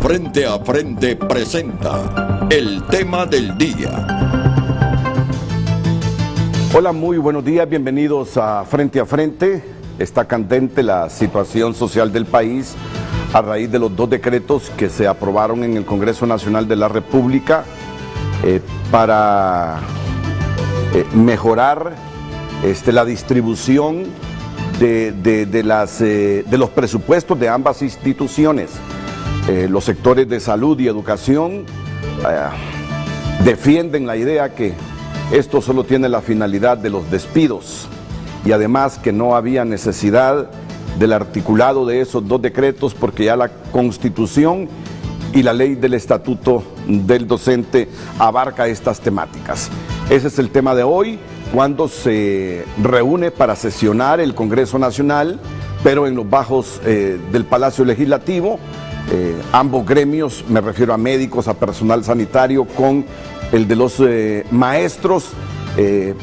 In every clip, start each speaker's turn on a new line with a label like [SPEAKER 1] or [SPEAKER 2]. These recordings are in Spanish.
[SPEAKER 1] Frente a Frente presenta el tema del día.
[SPEAKER 2] Hola, muy buenos días, bienvenidos a Frente. Está candente la situación social del país a raíz de los dos decretos que se aprobaron en el Congreso Nacional de la República para mejorar la distribución de los presupuestos de ambas instituciones. Los sectores de salud y educación defienden la idea que esto solo tiene la finalidad de los despidos y además que no había necesidad del articulado de esos dos decretos porque ya la Constitución y la ley del Estatuto del Docente abarca estas temáticas. Ese es el tema de hoy, cuando se reúne para sesionar el Congreso Nacional, pero en los bajos del Palacio Legislativo. Ambos gremios, me refiero a médicos, a personal sanitario, con el de los maestros,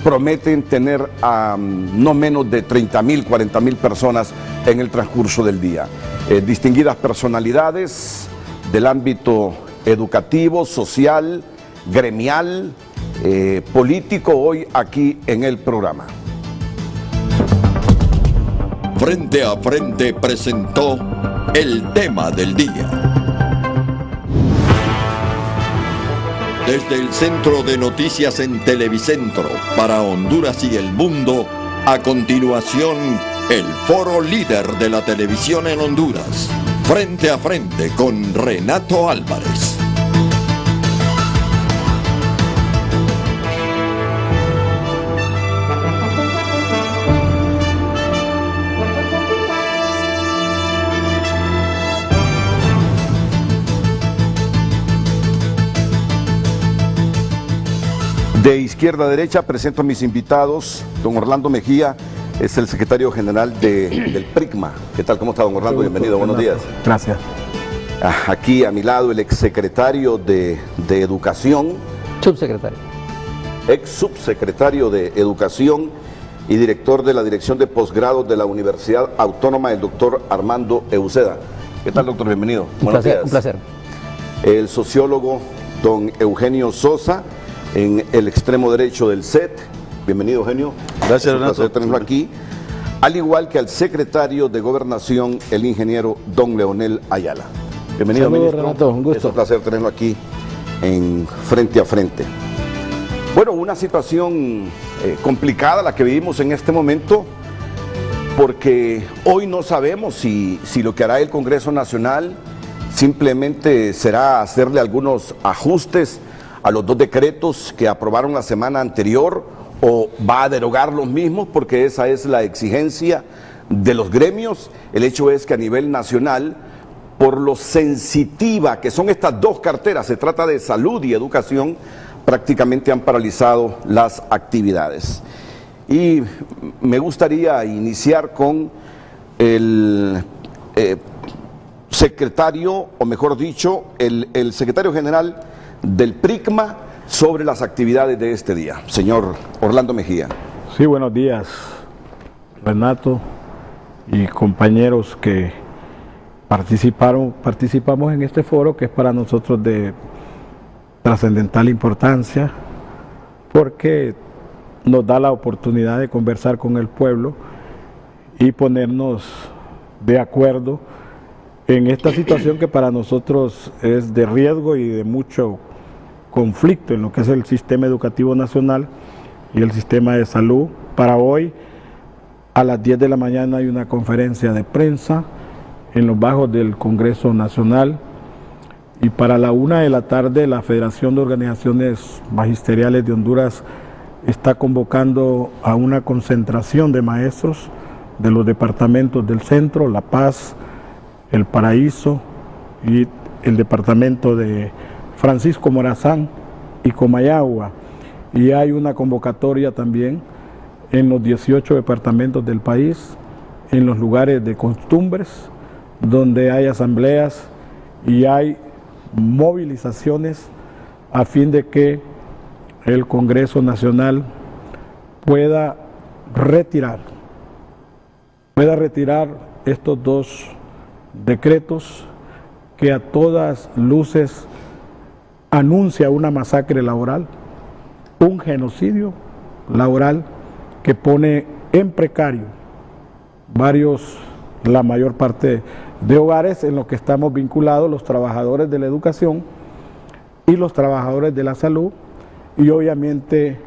[SPEAKER 2] prometen tener a no menos de 30.000, 40.000 personas en el transcurso del día. Distinguidas personalidades del ámbito educativo, social, gremial, político, hoy aquí en el programa.
[SPEAKER 1] Frente a Frente presentó el tema del día. Desde el Centro de Noticias en Televicentro para Honduras y el mundo, a continuación, el foro líder de la televisión en Honduras. Frente a Frente con Renato Álvarez.
[SPEAKER 2] De izquierda a derecha presento a mis invitados. Don Orlando Mejía es el secretario general del PRICMA. ¿Qué tal? ¿Cómo está, don Orlando? Bienvenido, buenos días.
[SPEAKER 3] Gracias.
[SPEAKER 2] Aquí a mi lado el exsecretario de Educación.
[SPEAKER 3] Subsecretario.
[SPEAKER 2] Ex subsecretario de Educación y director de la Dirección de Posgrados de la Universidad Autónoma, el doctor Armando Euseda. ¿Qué tal, doctor? Bienvenido.
[SPEAKER 3] Buenos días. Un placer.
[SPEAKER 2] El sociólogo don Eugenio Sosa, en el extremo derecho del set. Bienvenido, Eugenio.
[SPEAKER 4] Gracias, Renato.
[SPEAKER 2] Es un placer tenerlo aquí. Al igual que al secretario de Gobernación, el ingeniero don Leonel Ayala. Bienvenido,
[SPEAKER 3] Saludos,
[SPEAKER 2] ministro.
[SPEAKER 3] Renato, un gusto.
[SPEAKER 2] Es un placer tenerlo aquí en Frente a Frente. Bueno, una situación complicada la que vivimos en este momento, porque hoy no sabemos si lo que hará el Congreso Nacional simplemente será hacerle algunos ajustes a los dos decretos que aprobaron la semana anterior, o va a derogar los mismos, porque esa es la exigencia de los gremios. El hecho es que a nivel nacional, por lo sensitiva que son estas dos carteras, se trata de salud y educación, prácticamente han paralizado las actividades. Y me gustaría iniciar con el secretario, o mejor dicho, el secretario general del PRICMA sobre las actividades de este día. Señor Orlando Mejía.
[SPEAKER 3] Sí, buenos días, Renato y compañeros que participamos en este foro, que es para nosotros de trascendental importancia, porque nos da la oportunidad de conversar con el pueblo y ponernos de acuerdo en esta situación que para nosotros es de riesgo y de mucho conflicto en lo que es el sistema educativo nacional y el sistema de salud. Para hoy, a las 10 de la mañana hay una conferencia de prensa en los bajos del Congreso Nacional, y para la 1 de la tarde la Federación de Organizaciones Magisteriales de Honduras está convocando a una concentración de maestros de los departamentos del centro, La Paz, El Paraíso y el departamento de Francisco Morazán y Comayagua, y hay una convocatoria también en los 18 departamentos del país, en los lugares de costumbres, donde hay asambleas y hay movilizaciones a fin de que el Congreso Nacional pueda retirar estos dos decretos que a todas luces anuncia una masacre laboral, un genocidio laboral que pone en precario la mayor parte de hogares en los que estamos vinculados los trabajadores de la educación y los trabajadores de la salud y obviamente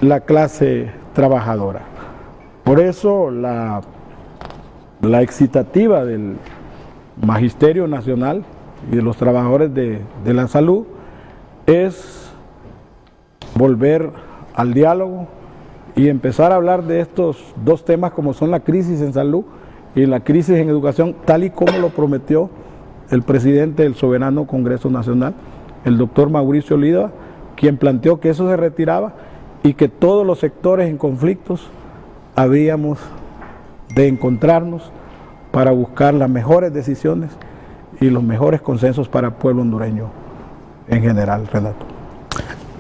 [SPEAKER 3] la clase trabajadora. Por eso la excitativa del Magisterio Nacional y de los trabajadores de la salud es volver al diálogo y empezar a hablar de estos dos temas como son la crisis en salud y la crisis en educación, tal y como lo prometió el presidente del Soberano Congreso Nacional, el doctor Mauricio Oliva, quien planteó que eso se retiraba y que todos los sectores en conflictos habríamos de encontrarnos para buscar las mejores decisiones y los mejores consensos para el pueblo hondureño en general, Renato.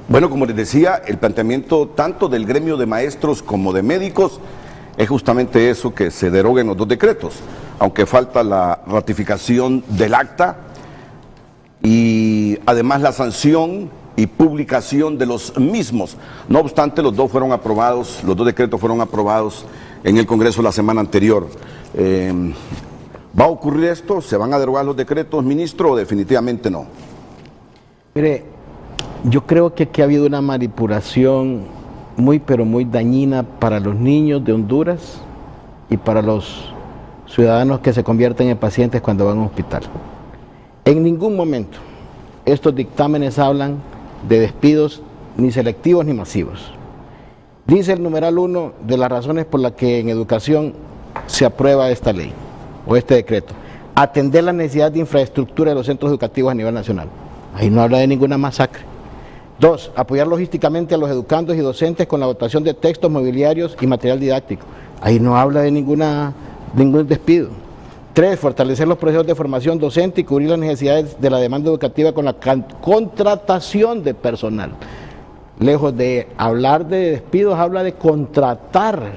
[SPEAKER 2] Bueno, como les decía, el planteamiento tanto del gremio de maestros como de médicos es justamente eso, que se deroguen los dos decretos, aunque falta la ratificación del acta y además la sanción y publicación de los mismos. No obstante, los dos decretos fueron aprobados en el Congreso la semana anterior. ¿Va a ocurrir esto? ¿Se van a derogar los decretos, ministro, o definitivamente no?
[SPEAKER 4] Mire, yo creo que aquí ha habido una manipulación pero muy dañina para los niños de Honduras y para los ciudadanos que se convierten en pacientes cuando van a un hospital. En ningún momento estos dictámenes hablan de despidos ni selectivos ni masivos. Dice el numeral 1 de las razones por las que en educación se aprueba esta ley o este decreto: atender la necesidad de infraestructura de los centros educativos a nivel nacional. Ahí no habla de ninguna masacre. 2. Apoyar logísticamente a los educandos y docentes con la dotación de textos, mobiliarios y material didáctico. Ahí no habla de ningún despido. 3. Fortalecer los procesos de formación docente y cubrir las necesidades de la demanda educativa con la contratación de personal. Lejos de hablar de despidos, habla de contratar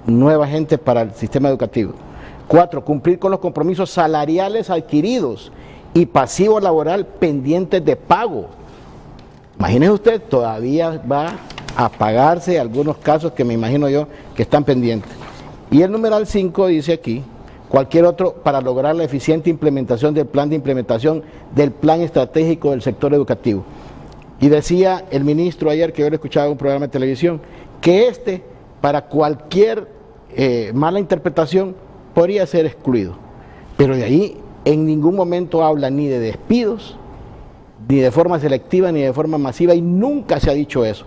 [SPEAKER 4] nueva gente para el sistema educativo. 4. Cumplir con los compromisos salariales adquiridos y pasivo laboral pendientes de pago. Imagínese usted, todavía va a pagarse algunos casos que me imagino yo que están pendientes. Y el numeral 5 dice aquí: cualquier otro para lograr la eficiente implementación del plan de implementación del plan estratégico del sector educativo. Y decía el ministro ayer, que yo lo escuchaba en un programa de televisión, que para cualquier mala interpretación podría ser excluido. Pero de ahí en ningún momento habla ni de despidos, ni de forma selectiva, ni de forma masiva, y nunca se ha dicho eso.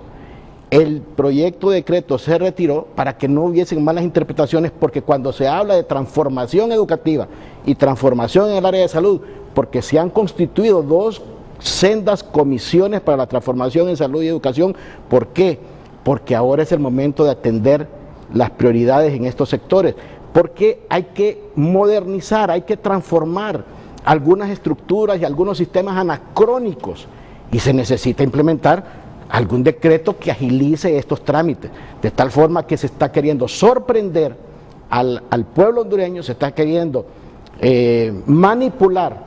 [SPEAKER 4] El proyecto de decreto se retiró para que no hubiesen malas interpretaciones, porque cuando se habla de transformación educativa y transformación en el área de salud, porque se han constituido dos sendas comisiones para la transformación en salud y educación. ¿Por qué? Porque ahora es el momento de atender las prioridades en estos sectores, porque hay que modernizar, hay que transformar algunas estructuras y algunos sistemas anacrónicos, y se necesita implementar algún decreto que agilice estos trámites, de tal forma que se está queriendo sorprender al pueblo hondureño, se está queriendo manipular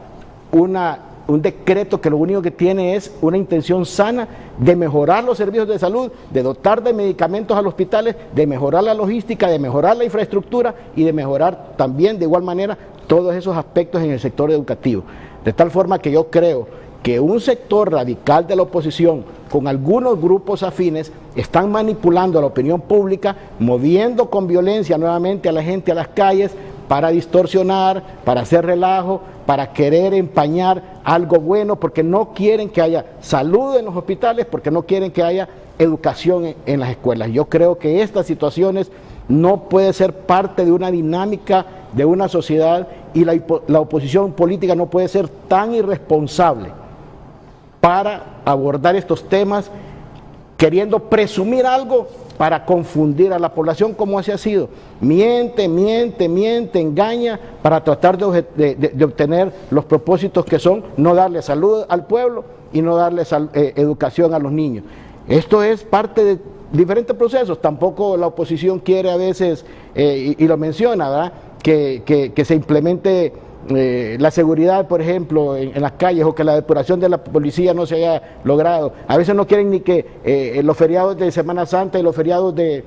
[SPEAKER 4] un decreto que lo único que tiene es una intención sana de mejorar los servicios de salud, de dotar de medicamentos a los hospitales, de mejorar la logística, de mejorar la infraestructura y de mejorar también de igual manera todos esos aspectos en el sector educativo. De tal forma que yo creo que un sector radical de la oposición con algunos grupos afines están manipulando a la opinión pública, moviendo con violencia nuevamente a la gente a las calles para distorsionar, para hacer relajo, para querer empañar algo bueno, porque no quieren que haya salud en los hospitales, porque no quieren que haya educación en las escuelas. Yo creo que estas situaciones no pueden ser parte de una dinámica de una sociedad, y la oposición política no puede ser tan irresponsable para abordar estos temas queriendo presumir algo para confundir a la población, como así ha sido. Miente, engaña para tratar de obtener los propósitos que son no darle salud al pueblo y no darle educación a los niños. Esto es parte de diferentes procesos. Tampoco la oposición quiere a veces, y lo menciona, ¿verdad?, que se implemente la seguridad, por ejemplo, en las calles, o que la depuración de la policía no se haya logrado. A veces no quieren ni que los feriados de Semana Santa y los feriados del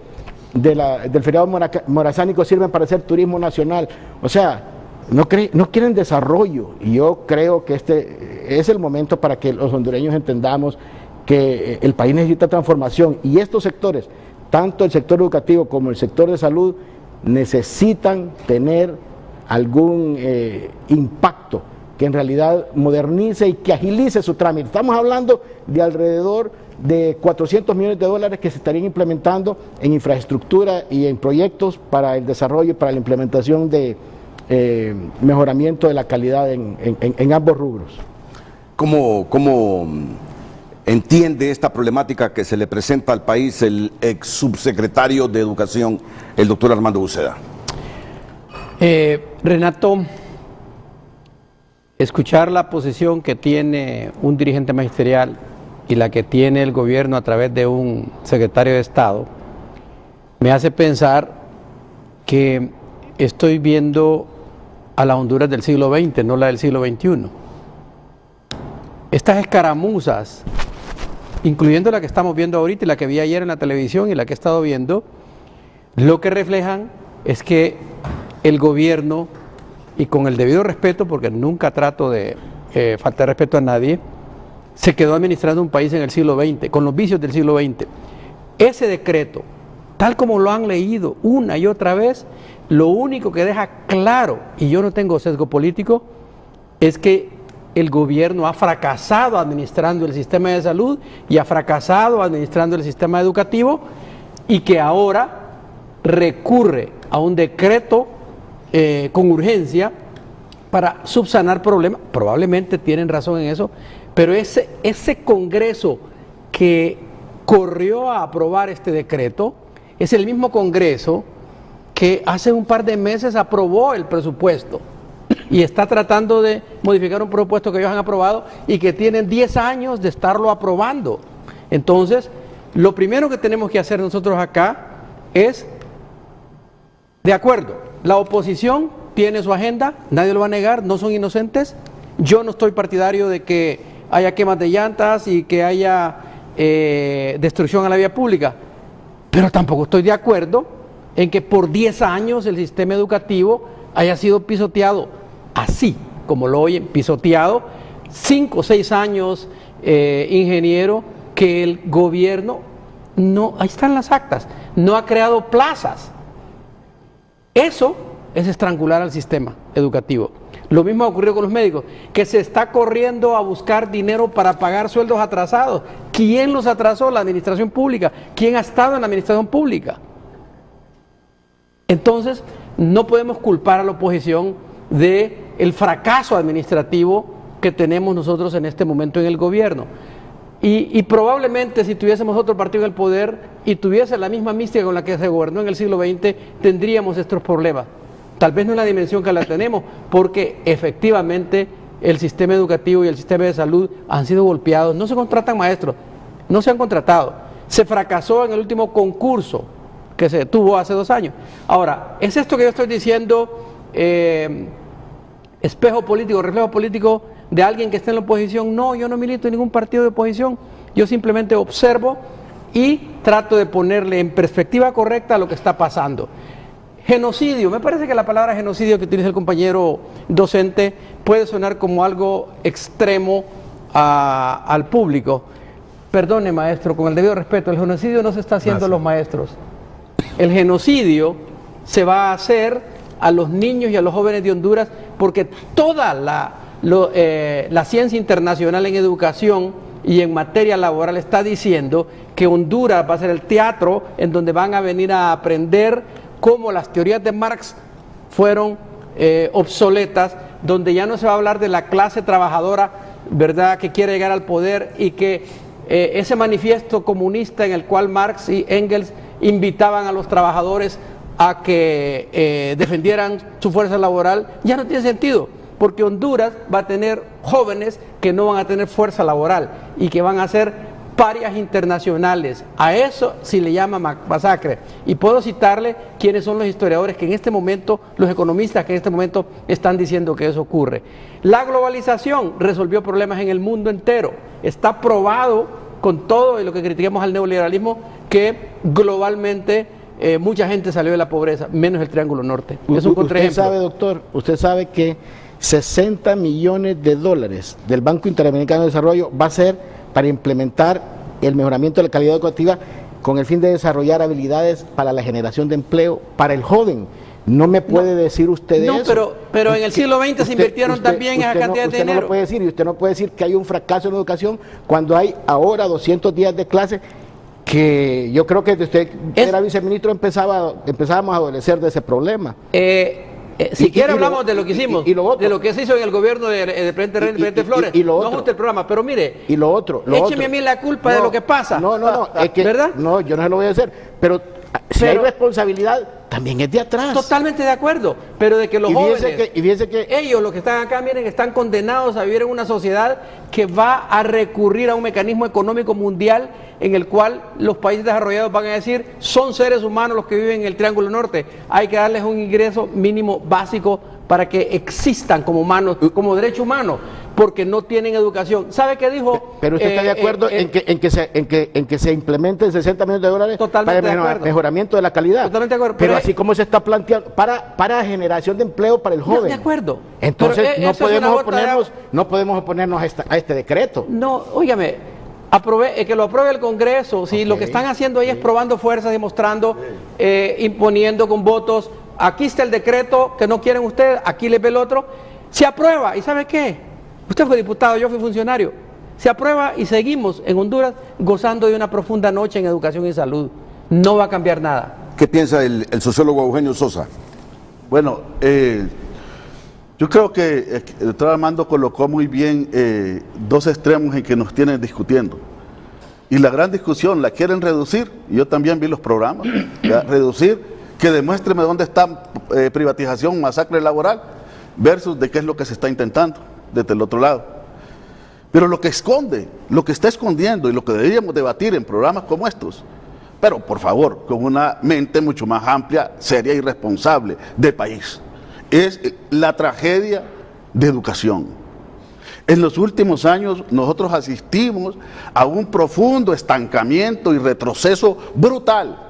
[SPEAKER 4] feriado morazánico sirven para hacer turismo nacional. O sea, no quieren desarrollo, y yo creo que este es el momento para que los hondureños entendamos que el país necesita transformación, y estos sectores, tanto el sector educativo como el sector de salud, necesitan tener algún impacto que en realidad modernice y que agilice su trámite. Estamos hablando de alrededor de 400 millones de dólares que se estarían implementando en infraestructura y en proyectos para el desarrollo y para la implementación de mejoramiento de la calidad en ambos rubros.
[SPEAKER 2] ¿Cómo entiende esta problemática que se le presenta al país el ex subsecretario de Educación, el doctor Armando Uceda?
[SPEAKER 5] Renato, escuchar la posición que tiene un dirigente magisterial y la que tiene el gobierno a través de un secretario de Estado me hace pensar que estoy viendo a la Honduras del siglo XX, no la del siglo XXI. Estas escaramuzas, incluyendo la que estamos viendo ahorita y la que vi ayer en la televisión y la que he estado viendo, lo que reflejan es que el gobierno, y con el debido respeto, porque nunca trato de faltar respeto a nadie, se quedó administrando un país en el siglo XX, con los vicios del siglo XX. Ese decreto, tal como lo han leído una y otra vez, lo único que deja claro, y yo no tengo sesgo político, es que el gobierno ha fracasado administrando el sistema de salud y ha fracasado administrando el sistema educativo, y que ahora recurre a un decreto con urgencia para subsanar problemas. Probablemente tienen razón en eso, pero ese Congreso que corrió a aprobar este decreto es el mismo Congreso que hace un par de meses aprobó el presupuesto y está tratando de modificar un presupuesto que ellos han aprobado y que tienen 10 años de estarlo aprobando. Entonces, lo primero que tenemos que hacer nosotros acá es, de acuerdo, la oposición tiene su agenda, nadie lo va a negar, no son inocentes. Yo no estoy partidario de que haya quemas de llantas y que haya destrucción a la vía pública, pero tampoco estoy de acuerdo en que por 10 años el sistema educativo haya sido pisoteado, así como lo oyen, pisoteado, 5 o 6 años, ingeniero, que el gobierno no, ahí están las actas, no ha creado plazas. Eso es estrangular al sistema educativo. Lo mismo ha ocurrido con los médicos, que se está corriendo a buscar dinero para pagar sueldos atrasados. ¿Quién los atrasó? La administración pública. ¿Quién ha estado en la administración pública? Entonces, no podemos culpar a la oposición del fracaso administrativo que tenemos nosotros en este momento en el gobierno. Y probablemente si tuviésemos otro partido en el poder y tuviese la misma mística con la que se gobernó en el siglo XX, tendríamos estos problemas. Tal vez no en la dimensión que la tenemos, porque efectivamente el sistema educativo y el sistema de salud han sido golpeados. No se contratan maestros, no se han contratado. Se fracasó en el último concurso que se tuvo hace 2 años. Ahora, ¿es esto que yo estoy diciendo espejo político, reflejo político de alguien que está en la oposición? No, yo no milito en ningún partido de oposición. Yo simplemente observo y trato de ponerle en perspectiva correcta lo que está pasando. Genocidio, me parece que la palabra genocidio que utiliza el compañero docente puede sonar como algo extremo al público. Perdone, maestro, con el debido respeto, el genocidio no se está haciendo a los maestros. El genocidio se va a hacer a los niños y a los jóvenes de Honduras, porque toda la ciencia internacional en educación y en materia laboral está diciendo que Honduras va a ser el teatro en donde van a venir a aprender cómo las teorías de Marx fueron obsoletas, donde ya no se va a hablar de la clase trabajadora, ¿verdad?, que quiere llegar al poder, y que ese manifiesto comunista en el cual Marx y Engels invitaban a los trabajadores a que defendieran su fuerza laboral, ya no tiene sentido, porque Honduras va a tener jóvenes que no van a tener fuerza laboral y que van a ser parias internacionales. A eso sí le llama masacre. Y puedo citarle quiénes son los historiadores que en este momento, los economistas que en este momento están diciendo que eso ocurre. La globalización resolvió problemas en el mundo entero. Está probado con todo lo que critiquemos al neoliberalismo que globalmente mucha gente salió de la pobreza, menos el Triángulo Norte. Es un contraejemplo.
[SPEAKER 4] Usted sabe, doctor, usted sabe que 60 millones de dólares del Banco Interamericano de Desarrollo va a ser para implementar el mejoramiento de la calidad educativa con el fin de desarrollar habilidades para la generación de empleo para el joven. No me puede decir usted eso.
[SPEAKER 5] No, pero en el siglo XX se invirtieron también esa cantidad de dinero.
[SPEAKER 4] Usted no lo puede decir, y usted no puede decir que hay un fracaso en la educación cuando hay ahora 200 días de clase, que yo creo que usted era viceministro empezábamos a adolecer de ese problema.
[SPEAKER 5] Si quiere hablamos de lo que hicimos, de lo que se hizo en el gobierno de presidente Flores. No ajuste el programa, pero mire, écheme a mí la culpa de lo que pasa.
[SPEAKER 4] No, es que,
[SPEAKER 5] ¿verdad?
[SPEAKER 4] No, yo no se lo voy a hacer, pero si hay responsabilidad, también es de atrás.
[SPEAKER 5] Totalmente de acuerdo, pero de que los jóvenes,
[SPEAKER 4] fíjese que
[SPEAKER 5] ellos, los que están acá, miren, están condenados a vivir en una sociedad que va a recurrir a un mecanismo económico mundial en el cual los países desarrollados van a decir, son seres humanos los que viven en el Triángulo Norte, hay que darles un ingreso mínimo básico para que existan como humanos, como derecho humano, porque no tienen educación. ¿Sabe qué dijo?
[SPEAKER 4] Pero usted está de acuerdo en que se implementen 60 millones de dólares para el mejoramiento de la calidad.
[SPEAKER 5] Totalmente de acuerdo.
[SPEAKER 4] Pero así como se está planteando, para generación de empleo para el joven.
[SPEAKER 5] De acuerdo.
[SPEAKER 4] Entonces no podemos oponernos a este decreto.
[SPEAKER 5] No, óigame, que lo apruebe el Congreso. Si lo que están haciendo ahí es probando fuerzas, demostrando, imponiendo con votos. Aquí está el decreto que no quieren ustedes, aquí les ve el otro. Se aprueba, ¿y sabe qué? Usted fue diputado, yo fui funcionario. Se aprueba y seguimos en Honduras gozando de una profunda noche en educación y salud. No va a cambiar nada.
[SPEAKER 2] ¿Qué piensa el sociólogo Eugenio Sosa?
[SPEAKER 6] Bueno, yo creo que el doctor Armando colocó muy bien dos extremos en que nos tienen discutiendo. Y la gran discusión la quieren reducir, y yo también vi los programas, reducir, que demuéstreme dónde está privatización, masacre laboral, versus de qué es lo que se está intentando desde el otro lado. Pero lo que esconde, lo que está escondiendo y lo que deberíamos debatir en programas como estos, pero por favor, con una mente mucho más amplia, seria y responsable del país, es la tragedia de educación. En los últimos años nosotros asistimos a un profundo estancamiento y retroceso brutal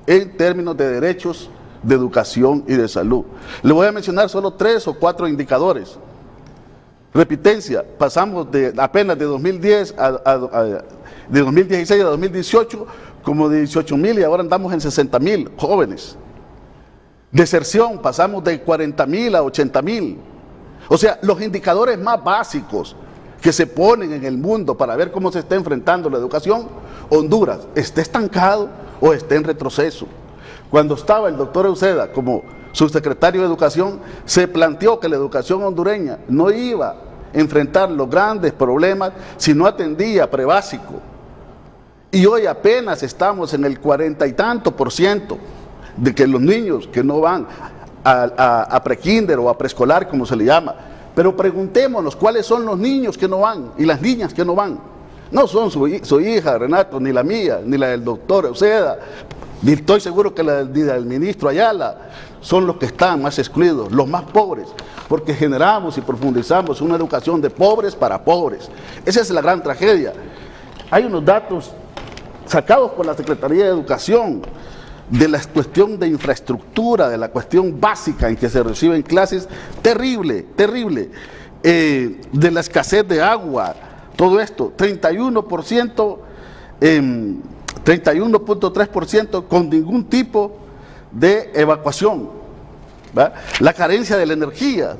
[SPEAKER 6] en términos de derechos de educación y de salud. Le voy a mencionar solo 3 o 4 indicadores. Repitencia, pasamos apenas de 2010 de 2016 a 2018 como de 18,000 y ahora andamos en 60,000 jóvenes. Deserción, pasamos de 40,000 a 80,000. O sea, los indicadores más básicos que se ponen en el mundo para ver cómo se está enfrentando la educación, Honduras está estancado o está en retroceso. Cuando estaba el doctor Euseda como subsecretario de Educación, se planteó que la educación hondureña no iba a enfrentar los grandes problemas si no atendía prebásico. Y hoy apenas estamos en el 40 y tanto % de que los niños que no van a prekinder o a preescolar, como se le llama. Pero preguntémonos cuáles son los niños que no van y las niñas que no van. No son su hija, Renato, ni la mía, ni la del doctor Euseda, ni estoy seguro que la del ministro Ayala. Son los que están más excluidos, los más pobres, porque generamos y profundizamos una educación de pobres para pobres. Esa es la gran tragedia. Hay unos datos sacados por la Secretaría de Educación de la cuestión de infraestructura, de la cuestión básica en que se reciben clases, terrible, terrible, de la escasez de agua, todo esto, 31.3% con ningún tipo de evacuación, ¿va? La carencia de la energía,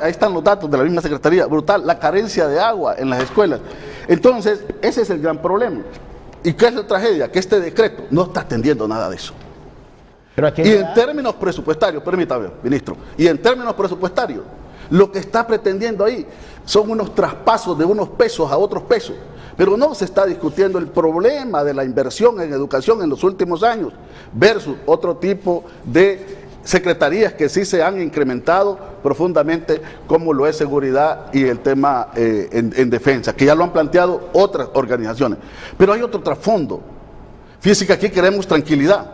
[SPEAKER 6] ahí están los datos de la misma Secretaría, brutal, la carencia de agua en las escuelas. Entonces, ese es el gran problema. ¿Y qué es la tragedia? Que este decreto no está atendiendo nada de eso. Y en términos presupuestarios, permítame, ministro, y en términos presupuestarios, lo que está pretendiendo ahí son unos traspasos de unos pesos a otros pesos, pero no se está discutiendo el problema de la inversión en educación en los últimos años versus otro tipo de secretarías que sí se han incrementado profundamente, como lo es seguridad y el tema en defensa, que ya lo han planteado otras organizaciones. Pero hay otro trasfondo. Fíjense que aquí queremos tranquilidad,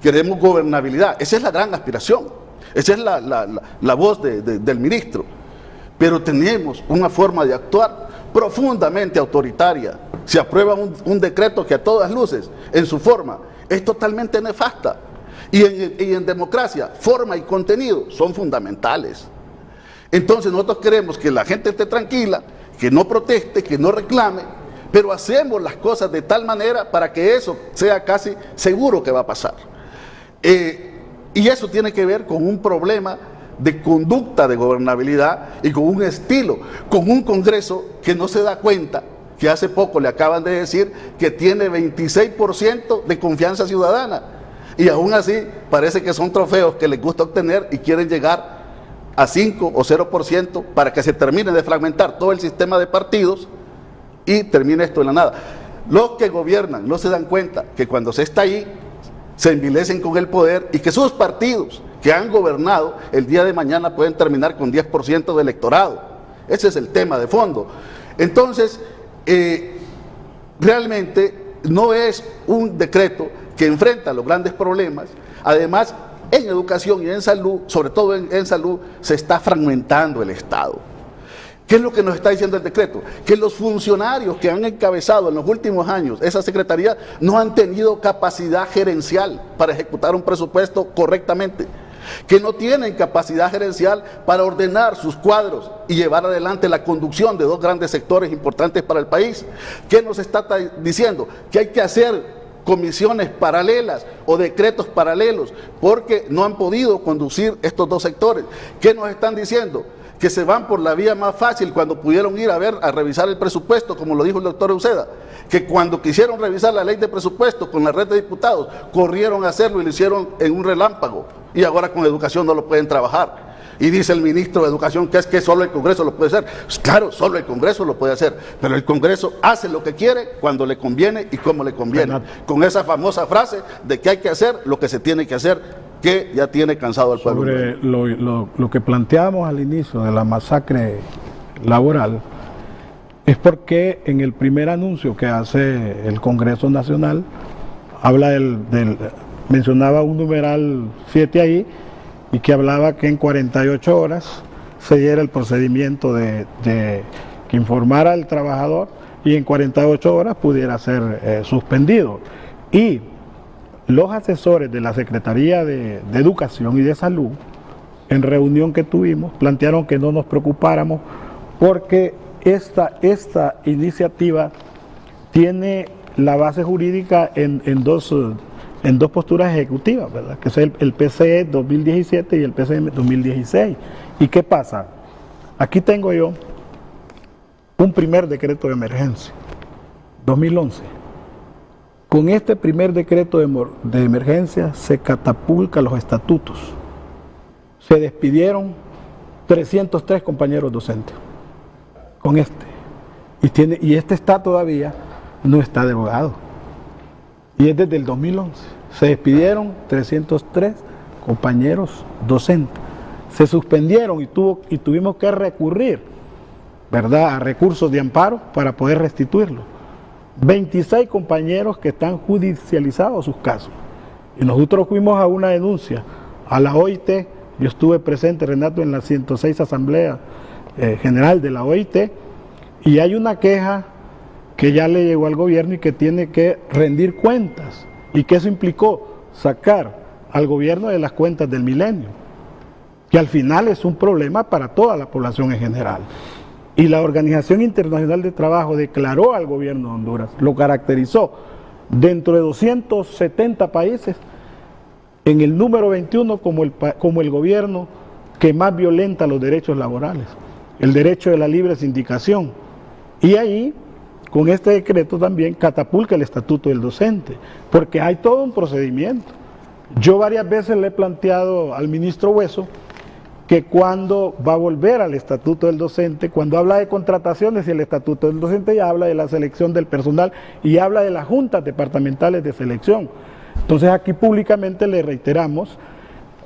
[SPEAKER 6] queremos gobernabilidad. Esa es la gran aspiración, esa es la voz del ministro. Pero tenemos una forma de actuar profundamente autoritaria. Se aprueba un decreto que a todas luces, en su forma, es totalmente nefasta. Y en democracia, forma y contenido son fundamentales. Entonces nosotros queremos que la gente esté tranquila, que no proteste, que no reclame, pero hacemos las cosas de tal manera para que eso sea casi seguro que va a pasar. Y eso tiene que ver con un problema de conducta de gobernabilidad y con un estilo, con un Congreso que no se da cuenta, que hace poco le acaban de decir que tiene 26% de confianza ciudadana, y aún así parece que son trofeos que les gusta obtener y quieren llegar a 5 o 0% para que se termine de fragmentar todo el sistema de partidos y termine esto en la nada. Los que gobiernan no se dan cuenta que cuando se está ahí, se envilecen con el poder y que sus partidos que han gobernado el día de mañana pueden terminar con 10% de electorado. Ese es el tema de fondo. Entonces, realmente no es un decreto que enfrenta los grandes problemas. Además, en educación y en salud, sobre todo en salud, se está fragmentando el Estado. ¿Qué es lo que nos está diciendo el decreto? Que los funcionarios que han encabezado en los últimos años esa secretaría no han tenido capacidad gerencial para ejecutar un presupuesto correctamente, que no tienen capacidad gerencial para ordenar sus cuadros y llevar adelante la conducción de dos grandes sectores importantes para el país. ¿Qué nos está diciendo? Que hay que hacer comisiones paralelas o decretos paralelos porque no han podido conducir estos dos sectores. ¿Qué nos están diciendo? Que se van por la vía más fácil cuando pudieron ir a revisar el presupuesto, como lo dijo el doctor Uceda, que cuando quisieron revisar la ley de presupuesto con la red de diputados, corrieron a hacerlo y lo hicieron en un relámpago, y ahora con educación no lo pueden trabajar. Y dice el ministro de Educación que es que solo el Congreso lo puede hacer. Pues claro, solo el Congreso lo puede hacer, pero el Congreso hace lo que quiere, cuando le conviene y como le conviene, con esa famosa frase de que hay que hacer lo que se tiene que hacer, que ya tiene cansado al pueblo.
[SPEAKER 3] Sobre lo que planteamos al inicio de la masacre laboral, es porque en el primer anuncio que hace el Congreso Nacional, habla mencionaba un numeral 7 ahí, y que hablaba que en 48 horas se diera el procedimiento de que informara al trabajador y en 48 horas pudiera ser suspendido. Y los asesores de la Secretaría de Educación y de Salud, en reunión que tuvimos, plantearon que no nos preocupáramos porque esta iniciativa tiene la base jurídica en dos posturas ejecutivas, ¿verdad? Que es el PCE 2017 y el PCM 2016. ¿Y qué pasa? Aquí tengo yo un primer decreto de emergencia, 2011. Con este primer decreto de emergencia se catapultan los estatutos. Se despidieron 303 compañeros docentes con este. Y este está todavía, no está derogado. Y es desde el 2011. Se despidieron 303 compañeros docentes. Se suspendieron y tuvimos que recurrir, ¿verdad?, a recursos de amparo para poder restituirlo. 26 compañeros que están judicializados sus casos. Y nosotros fuimos a una denuncia a la OIT. Yo estuve presente, Renato, en la 106 Asamblea General de la OIT, y hay una queja que ya le llegó al gobierno y que tiene que rendir cuentas, y que eso implicó sacar al gobierno de las cuentas del milenio, que al final es un problema para toda la población en general. Y la Organización Internacional de Trabajo declaró al gobierno de Honduras, lo caracterizó dentro de 270 países en el número 21 como el gobierno que más violenta los derechos laborales, el derecho de la libre sindicación. Y ahí, con este decreto también catapulta el estatuto del docente, porque hay todo un procedimiento. Yo varias veces le he planteado al ministro Hueso que cuando va a volver al estatuto del docente, cuando habla de contrataciones, y el estatuto del docente ya habla de la selección del personal y habla de las juntas departamentales de selección. Entonces aquí públicamente le reiteramos,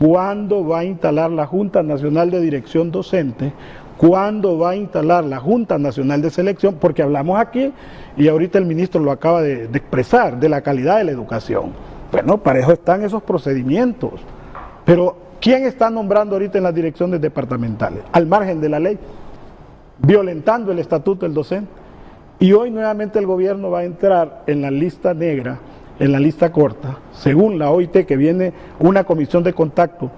[SPEAKER 3] ¿cuándo va a instalar la Junta Nacional de Dirección Docente? ¿Cuándo va a instalar la Junta Nacional de Selección? Porque hablamos aquí, y ahorita el ministro lo acaba de expresar, de la calidad de la educación. Bueno, para eso están esos procedimientos. Pero, ¿quién está nombrando ahorita en las direcciones departamentales? Al margen de la ley, violentando el estatuto del docente. Y hoy nuevamente el gobierno va a entrar en la lista negra, en la lista corta, según la OIT, que viene una comisión de contacto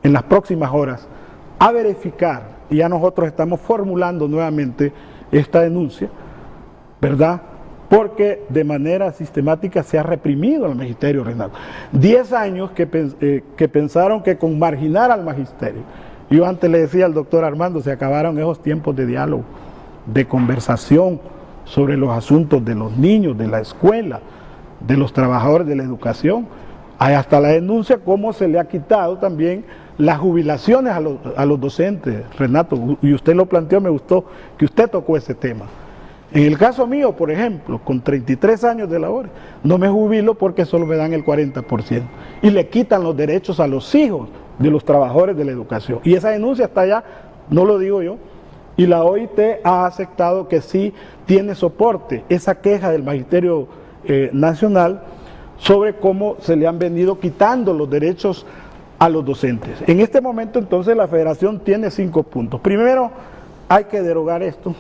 [SPEAKER 3] en las próximas horas, a verificar, y ya nosotros estamos formulando nuevamente esta denuncia, ¿verdad? Porque de manera sistemática se ha reprimido al magisterio, Renato. 10 años que pensaron que con marginar al magisterio, yo antes le decía al doctor Armando, se acabaron esos tiempos de diálogo, de conversación sobre los asuntos de los niños, de la escuela, de los trabajadores de la educación. Hay hasta la denuncia cómo se le ha quitado también las jubilaciones a los docentes, Renato, y usted lo planteó, me gustó que usted tocó ese tema. En el caso mío, por ejemplo, con 33 años de labor, no me jubilo porque solo me dan el 40%, y le quitan los derechos a los hijos de los trabajadores de la educación. Y esa denuncia está allá, no lo digo yo, y la OIT ha aceptado que sí tiene soporte esa queja del Magisterio Nacional sobre cómo se le han venido quitando los derechos a los docentes. En este momento entonces la federación tiene 5 puntos. Primero, hay que derogar esto.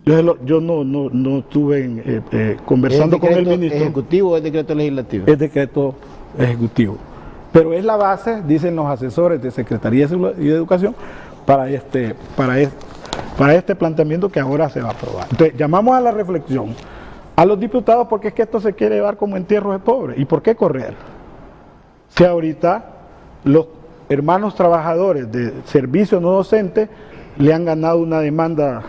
[SPEAKER 3] Yo no estuve conversando con el ministro.
[SPEAKER 4] ¿Es ejecutivo o es decreto legislativo?
[SPEAKER 3] Es decreto ejecutivo. Pero es la base, dicen los asesores de Secretaría y de Educación, para este planteamiento que ahora se va a aprobar. Entonces, llamamos a la reflexión a los diputados, porque es que esto se quiere llevar como entierro de pobres. ¿Y por qué correr? Si ahorita los hermanos trabajadores de servicio no docente le han ganado una demanda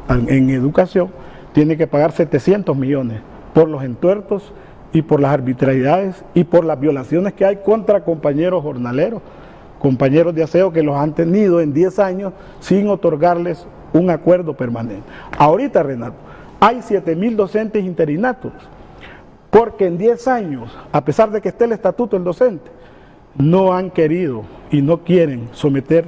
[SPEAKER 3] en educación, tiene que pagar 700 millones por los entuertos y por las arbitrariedades y por las violaciones que hay contra compañeros jornaleros, compañeros de aseo que los han tenido en 10 años sin otorgarles un acuerdo permanente. Ahorita, Renato, hay 7.000 docentes interinatos, porque en 10 años, a pesar de que esté el estatuto del docente, no han querido y no quieren someter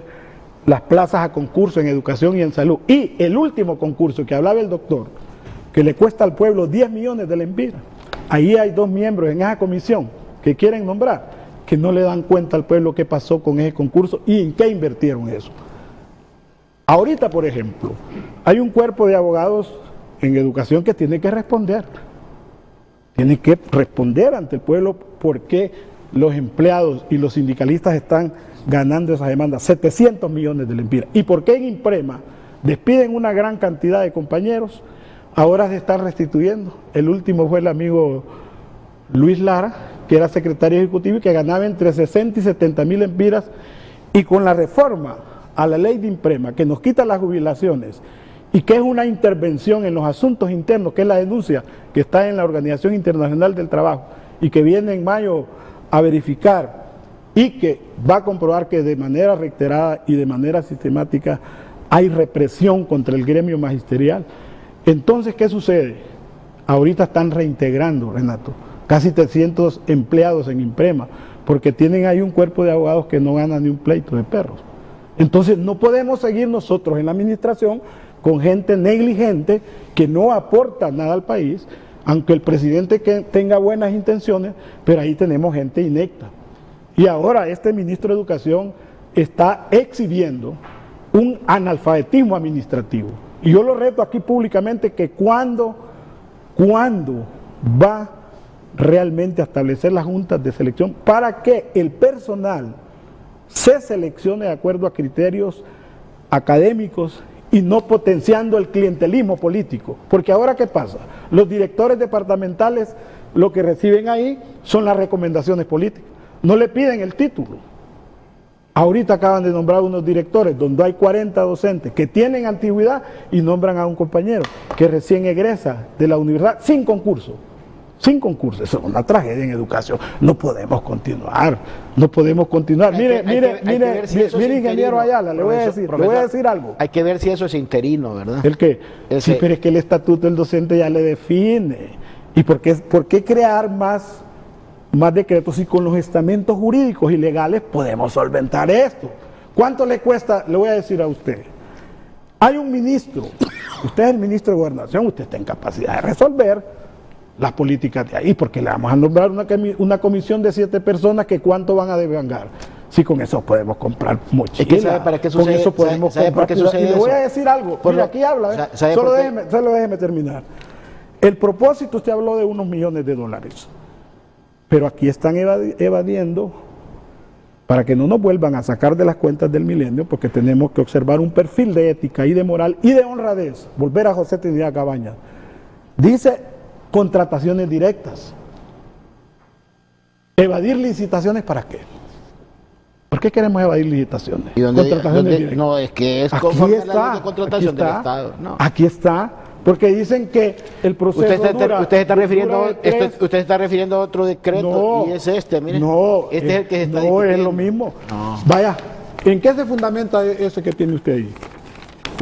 [SPEAKER 3] las plazas a concurso en educación y en salud. Y el último concurso que hablaba el doctor, que le cuesta al pueblo 10 millones de lempiras, ahí hay 2 miembros en esa comisión que quieren nombrar, que no le dan cuenta al pueblo qué pasó con ese concurso y en qué invirtieron eso. Ahorita, por ejemplo, hay un cuerpo de abogados en educación que tiene que responder. Tiene que responder ante el pueblo por qué los empleados y los sindicalistas están ganando esa demanda, 700 millones de lempiras. ¿Y por qué en Imprema despiden una gran cantidad de compañeros? Ahora se están restituyendo. El último fue el amigo Luis Lara, que era secretario ejecutivo y que ganaba entre 60 y 70 mil lempiras, y con la reforma a la ley de Imprema, que nos quita las jubilaciones y que es una intervención en los asuntos internos, que es la denuncia que está en la Organización Internacional del Trabajo y que viene en mayo a verificar y que va a comprobar que de manera reiterada y de manera sistemática hay represión contra el gremio magisterial. Entonces, ¿qué sucede? Ahorita están reintegrando, Renato, casi 300 empleados en Imprema, porque tienen ahí un cuerpo de abogados que no gana ni un pleito de perros. Entonces, no podemos seguir nosotros en la administración con gente negligente que no aporta nada al país, aunque el presidente tenga buenas intenciones, pero ahí tenemos gente inepta. Y ahora este ministro de Educación está exhibiendo un analfabetismo administrativo. Y yo lo reto aquí públicamente que cuando va realmente a establecer las juntas de selección para que el personal se seleccione de acuerdo a criterios académicos y no potenciando el clientelismo político. Porque ahora, ¿qué pasa? Los directores departamentales lo que reciben ahí son las recomendaciones políticas. No le piden el título. Ahorita acaban de nombrar unos directores donde hay 40 docentes que tienen antigüedad y nombran a un compañero que recién egresa de la universidad sin concurso. Sin concurso. Eso es una tragedia en educación. No podemos continuar. No podemos continuar. Mire, ingeniero Ayala, le voy a decir algo.
[SPEAKER 4] Hay que ver si eso es interino, ¿verdad?
[SPEAKER 3] ¿El qué? Sí, pero es que el estatuto del docente ya le define. ¿Y por qué crear más más decretos y con los estamentos jurídicos y legales podemos solventar esto. ¿Cuánto le cuesta? Le voy a decir a usted. Hay un ministro, usted es el ministro de Gobernación, usted está en capacidad de resolver las políticas de ahí, porque le vamos a nombrar una comisión de 7 personas que cuánto van a devengar. Si con eso podemos comprar mochilas,
[SPEAKER 4] es que ¿sabe para qué sucede?
[SPEAKER 3] Con eso podemos
[SPEAKER 4] ¿sabe
[SPEAKER 3] comprar.
[SPEAKER 4] por qué sucede
[SPEAKER 3] y le voy a
[SPEAKER 4] eso?
[SPEAKER 3] decir algo, mira, aquí habla, solo déjeme terminar. El propósito, usted habló de unos millones de dólares, pero aquí están evadiendo para que no nos vuelvan a sacar de las cuentas del milenio, porque tenemos que observar un perfil de ética y de moral y de honradez. Volver a José Trinidad Cabañas. Dice contrataciones directas. ¿Evadir licitaciones para qué? ¿Por qué queremos evadir licitaciones?
[SPEAKER 4] ¿Y
[SPEAKER 3] Contrataciones directas.
[SPEAKER 4] No, es que es
[SPEAKER 3] Aquí
[SPEAKER 4] conforme a
[SPEAKER 3] está,
[SPEAKER 4] la ley de contratación
[SPEAKER 3] aquí está,
[SPEAKER 4] del Estado. No.
[SPEAKER 3] Aquí está, porque dicen que el proceso
[SPEAKER 4] Usted está refiriendo a otro decreto,
[SPEAKER 3] no,
[SPEAKER 4] y es este, mire.
[SPEAKER 3] No,
[SPEAKER 4] este es el que se está
[SPEAKER 3] no
[SPEAKER 4] discutiendo.
[SPEAKER 3] es lo mismo.
[SPEAKER 4] No.
[SPEAKER 3] Vaya, ¿en qué se fundamenta ese que tiene usted ahí?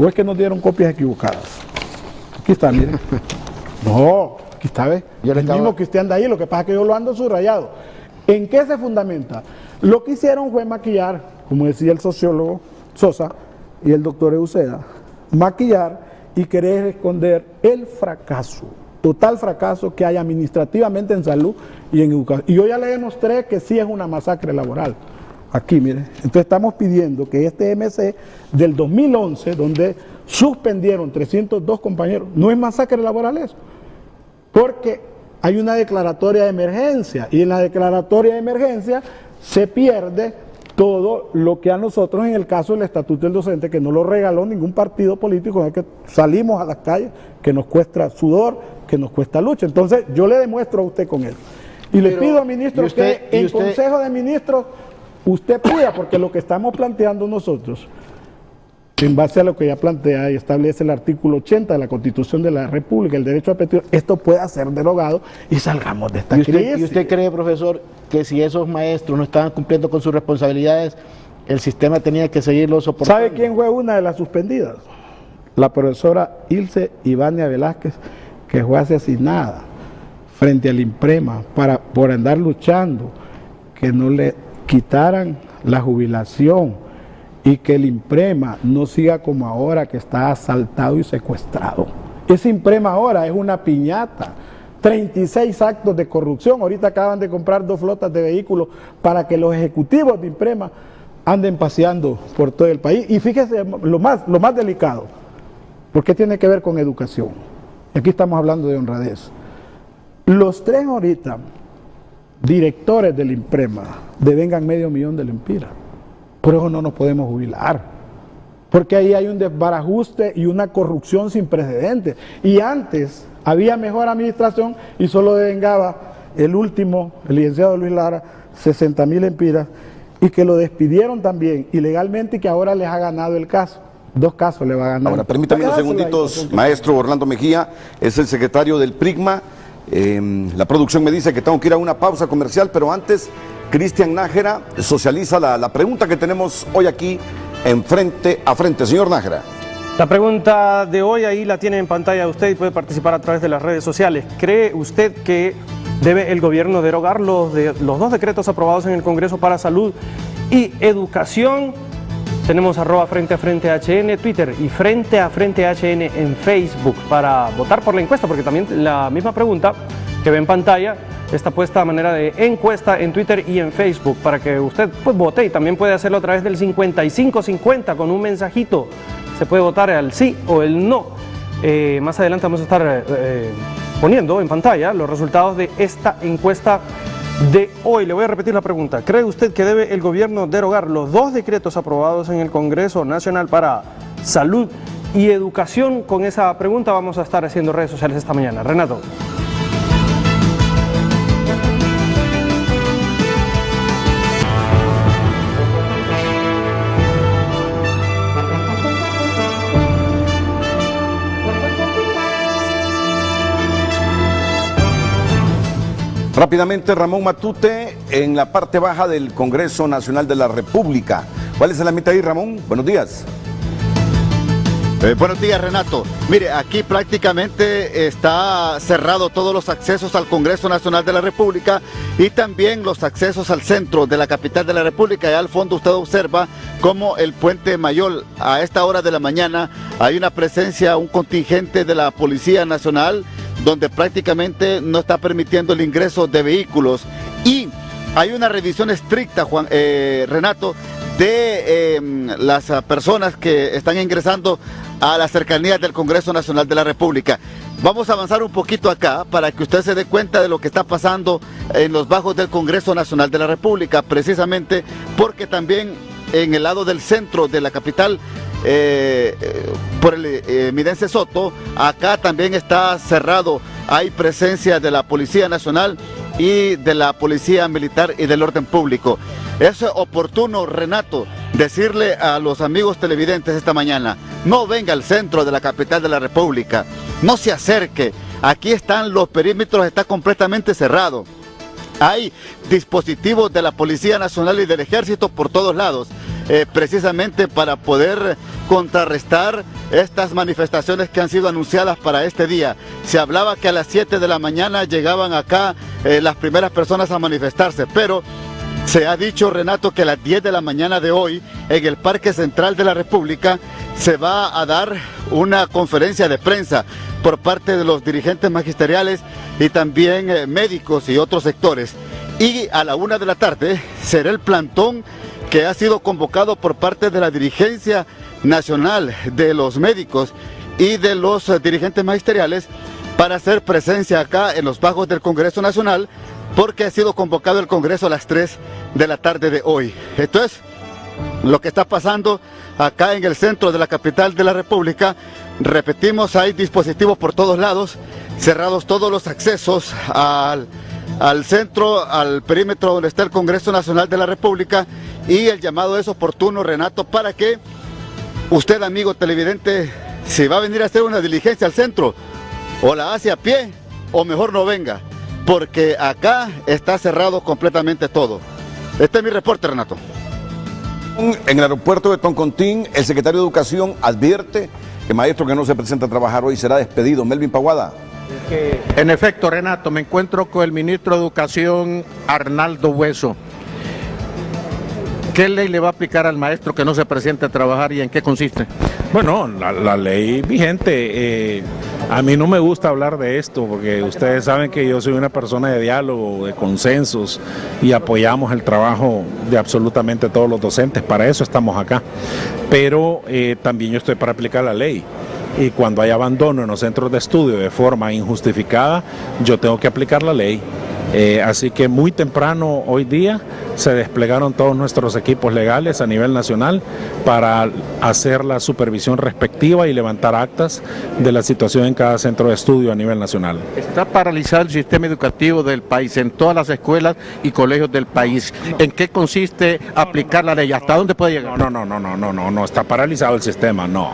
[SPEAKER 3] ¿O es que nos dieron copias equivocadas? Aquí está, mire. No, aquí está, ¿ves? El mismo que usted anda ahí, lo que pasa es que yo lo ando subrayado. ¿En qué se fundamenta? Lo que hicieron fue maquillar, como decía el sociólogo Sosa y el doctor Euseda, maquillar y querer esconder el fracaso, total fracaso que hay administrativamente en salud y en educación. Y yo ya le demostré que sí es una masacre laboral. Aquí, mire. Entonces estamos pidiendo que este MC del 2011, donde suspendieron 302 compañeros, no es masacre laboral eso, porque hay una declaratoria de emergencia y en la declaratoria de emergencia se pierde todo lo que a nosotros, en el caso del Estatuto del Docente, que no lo regaló ningún partido político, en el que salimos a las calles, que nos cuesta sudor, que nos cuesta lucha. Entonces, yo le demuestro a usted con eso. Y le pido, ministro, que en Consejo de Ministros usted pida, porque lo que estamos planteando nosotros, en base a lo que ya plantea y establece el artículo 80 de la Constitución de la República, el derecho a petición, esto pueda ser derogado y salgamos de esta crisis.
[SPEAKER 4] ¿Y usted cree, profesor, que si esos maestros no estaban cumpliendo con sus responsabilidades, el sistema tenía que seguirlo soportando?
[SPEAKER 3] ¿Sabe quién fue una de las suspendidas? La profesora Ilse Ivania Velázquez, que fue asesinada frente al IMPREMA por andar luchando que no le quitaran la jubilación y que el IMPREMA no siga como ahora, que está asaltado y secuestrado. Ese IMPREMA ahora es una piñata. 36 actos de corrupción. Ahorita acaban de comprar 2 flotas de vehículos para que los ejecutivos de IMPREMA anden paseando por todo el país. Y fíjese lo más delicado, porque tiene que ver con educación. Aquí estamos hablando de honradez. Los 3 ahorita directores del IMPREMA devengan $500,000 de lempiras. Por eso no nos podemos jubilar, porque ahí hay un desbarajuste y una corrupción sin precedentes. Y antes había mejor administración y solo devengaba el último, el licenciado Luis Lara, 60,000 lempiras, y que lo despidieron también ilegalmente y que ahora les ha ganado el caso. 2 casos le va a ganar.
[SPEAKER 2] Ahora, permítame unos segunditos, maestro Orlando Mejía, es el secretario del PRIGMA. La producción me dice que tengo que ir a una pausa comercial, pero antes, Cristian Nájera socializa la pregunta que tenemos hoy aquí en Frente a Frente. Señor Nájera.
[SPEAKER 7] La pregunta de hoy ahí la tiene en pantalla usted y puede participar a través de las redes sociales. ¿Cree usted que debe el gobierno derogar los 2 decretos aprobados en el Congreso para salud y educación? Tenemos @Frente a Frente HN Twitter y Frente a Frente HN en Facebook para votar por la encuesta, porque también la misma pregunta que ve en pantalla está puesta a manera de encuesta en Twitter y en Facebook para que usted pues vote, y también puede hacerlo a través del 5550 con un mensajito. Se puede votar al sí o el no. Más adelante vamos a estar poniendo en pantalla los resultados de esta encuesta de hoy. Le voy a repetir la pregunta. ¿Cree usted que debe el gobierno derogar los 2 decretos aprobados en el Congreso Nacional para salud y educación? Con esa pregunta vamos a estar haciendo redes sociales esta mañana. Renato.
[SPEAKER 2] Rápidamente, Ramón Matute, en la parte baja del Congreso Nacional de la República. ¿Cuál es el ambiente ahí, Ramón? Buenos días.
[SPEAKER 8] Buenos días, Renato. Mire, aquí prácticamente está cerrado todos los accesos al Congreso Nacional de la República y también los accesos al centro de la capital de la República. Y al fondo usted observa como el Puente Mayol, a esta hora de la mañana, hay una presencia, un contingente de la Policía Nacional, donde prácticamente no está permitiendo el ingreso de vehículos. Y hay una revisión estricta, Renato, de las personas que están ingresando a las cercanías del Congreso Nacional de la República. Vamos a avanzar un poquito acá para que usted se dé cuenta de lo que está pasando en los bajos del Congreso Nacional de la República, precisamente porque también en el lado del centro de la capital, por el Midense Soto, acá también está cerrado, hay presencia de la Policía Nacional y de la Policía Militar y del Orden Público. Es oportuno, Renato, decirle a los amigos televidentes esta mañana, no venga al centro de la capital de la República, no se acerque, aquí están los perímetros, está completamente cerrado. Hay dispositivos de la Policía Nacional y del Ejército por todos lados, precisamente para poder contrarrestar estas manifestaciones que han sido anunciadas para este día. Se hablaba que a las 7 de la mañana llegaban acá las primeras personas a manifestarse, pero se ha dicho, Renato, que a las 10 de la mañana de hoy, en el Parque Central de la República, se va a dar una conferencia de prensa por parte de los dirigentes magisteriales y también médicos y otros sectores. Y a la 1 de la tarde será el plantón que ha sido convocado por parte de la dirigencia nacional de los médicos y de los dirigentes magisteriales para hacer presencia acá en los bajos del Congreso Nacional, porque ha sido convocado el Congreso a las 3 de la tarde de hoy. Esto es lo que está pasando acá en el centro de la capital de la República. Repetimos, hay dispositivos por todos lados, cerrados todos los accesos al centro, al perímetro donde está el Congreso Nacional de la República, y el llamado es oportuno, Renato, para que usted, amigo televidente, si va a venir a hacer una diligencia al centro, o la hace a pie, o mejor no venga, porque acá está cerrado completamente todo. Este es mi reporte, Renato.
[SPEAKER 2] En el aeropuerto de Toncontín, el secretario de Educación advierte que maestro que no se presenta a trabajar hoy será despedido. Melvin Paguada.
[SPEAKER 9] En efecto, Renato, me encuentro con el ministro de Educación, Arnaldo Hueso. ¿Qué ley le va a aplicar al maestro que no se presente a trabajar y en qué consiste?
[SPEAKER 10] Bueno, la ley vigente, a mí no me gusta hablar de esto porque ustedes saben que yo soy una persona de diálogo, de consensos, y apoyamos el trabajo de absolutamente todos los docentes, para eso estamos acá. Pero también yo estoy para aplicar la ley. Y cuando hay abandono en los centros de estudio de forma injustificada, yo tengo que aplicar la ley. Así que muy temprano hoy día se desplegaron todos nuestros equipos legales a nivel nacional para hacer la supervisión respectiva y levantar actas de la situación en cada centro de estudio a nivel nacional.
[SPEAKER 9] Está paralizado el sistema educativo del país en todas las escuelas y colegios del país. ¿En qué consiste aplicar la ley? ¿Hasta dónde puede llegar?
[SPEAKER 10] No está paralizado el sistema, no.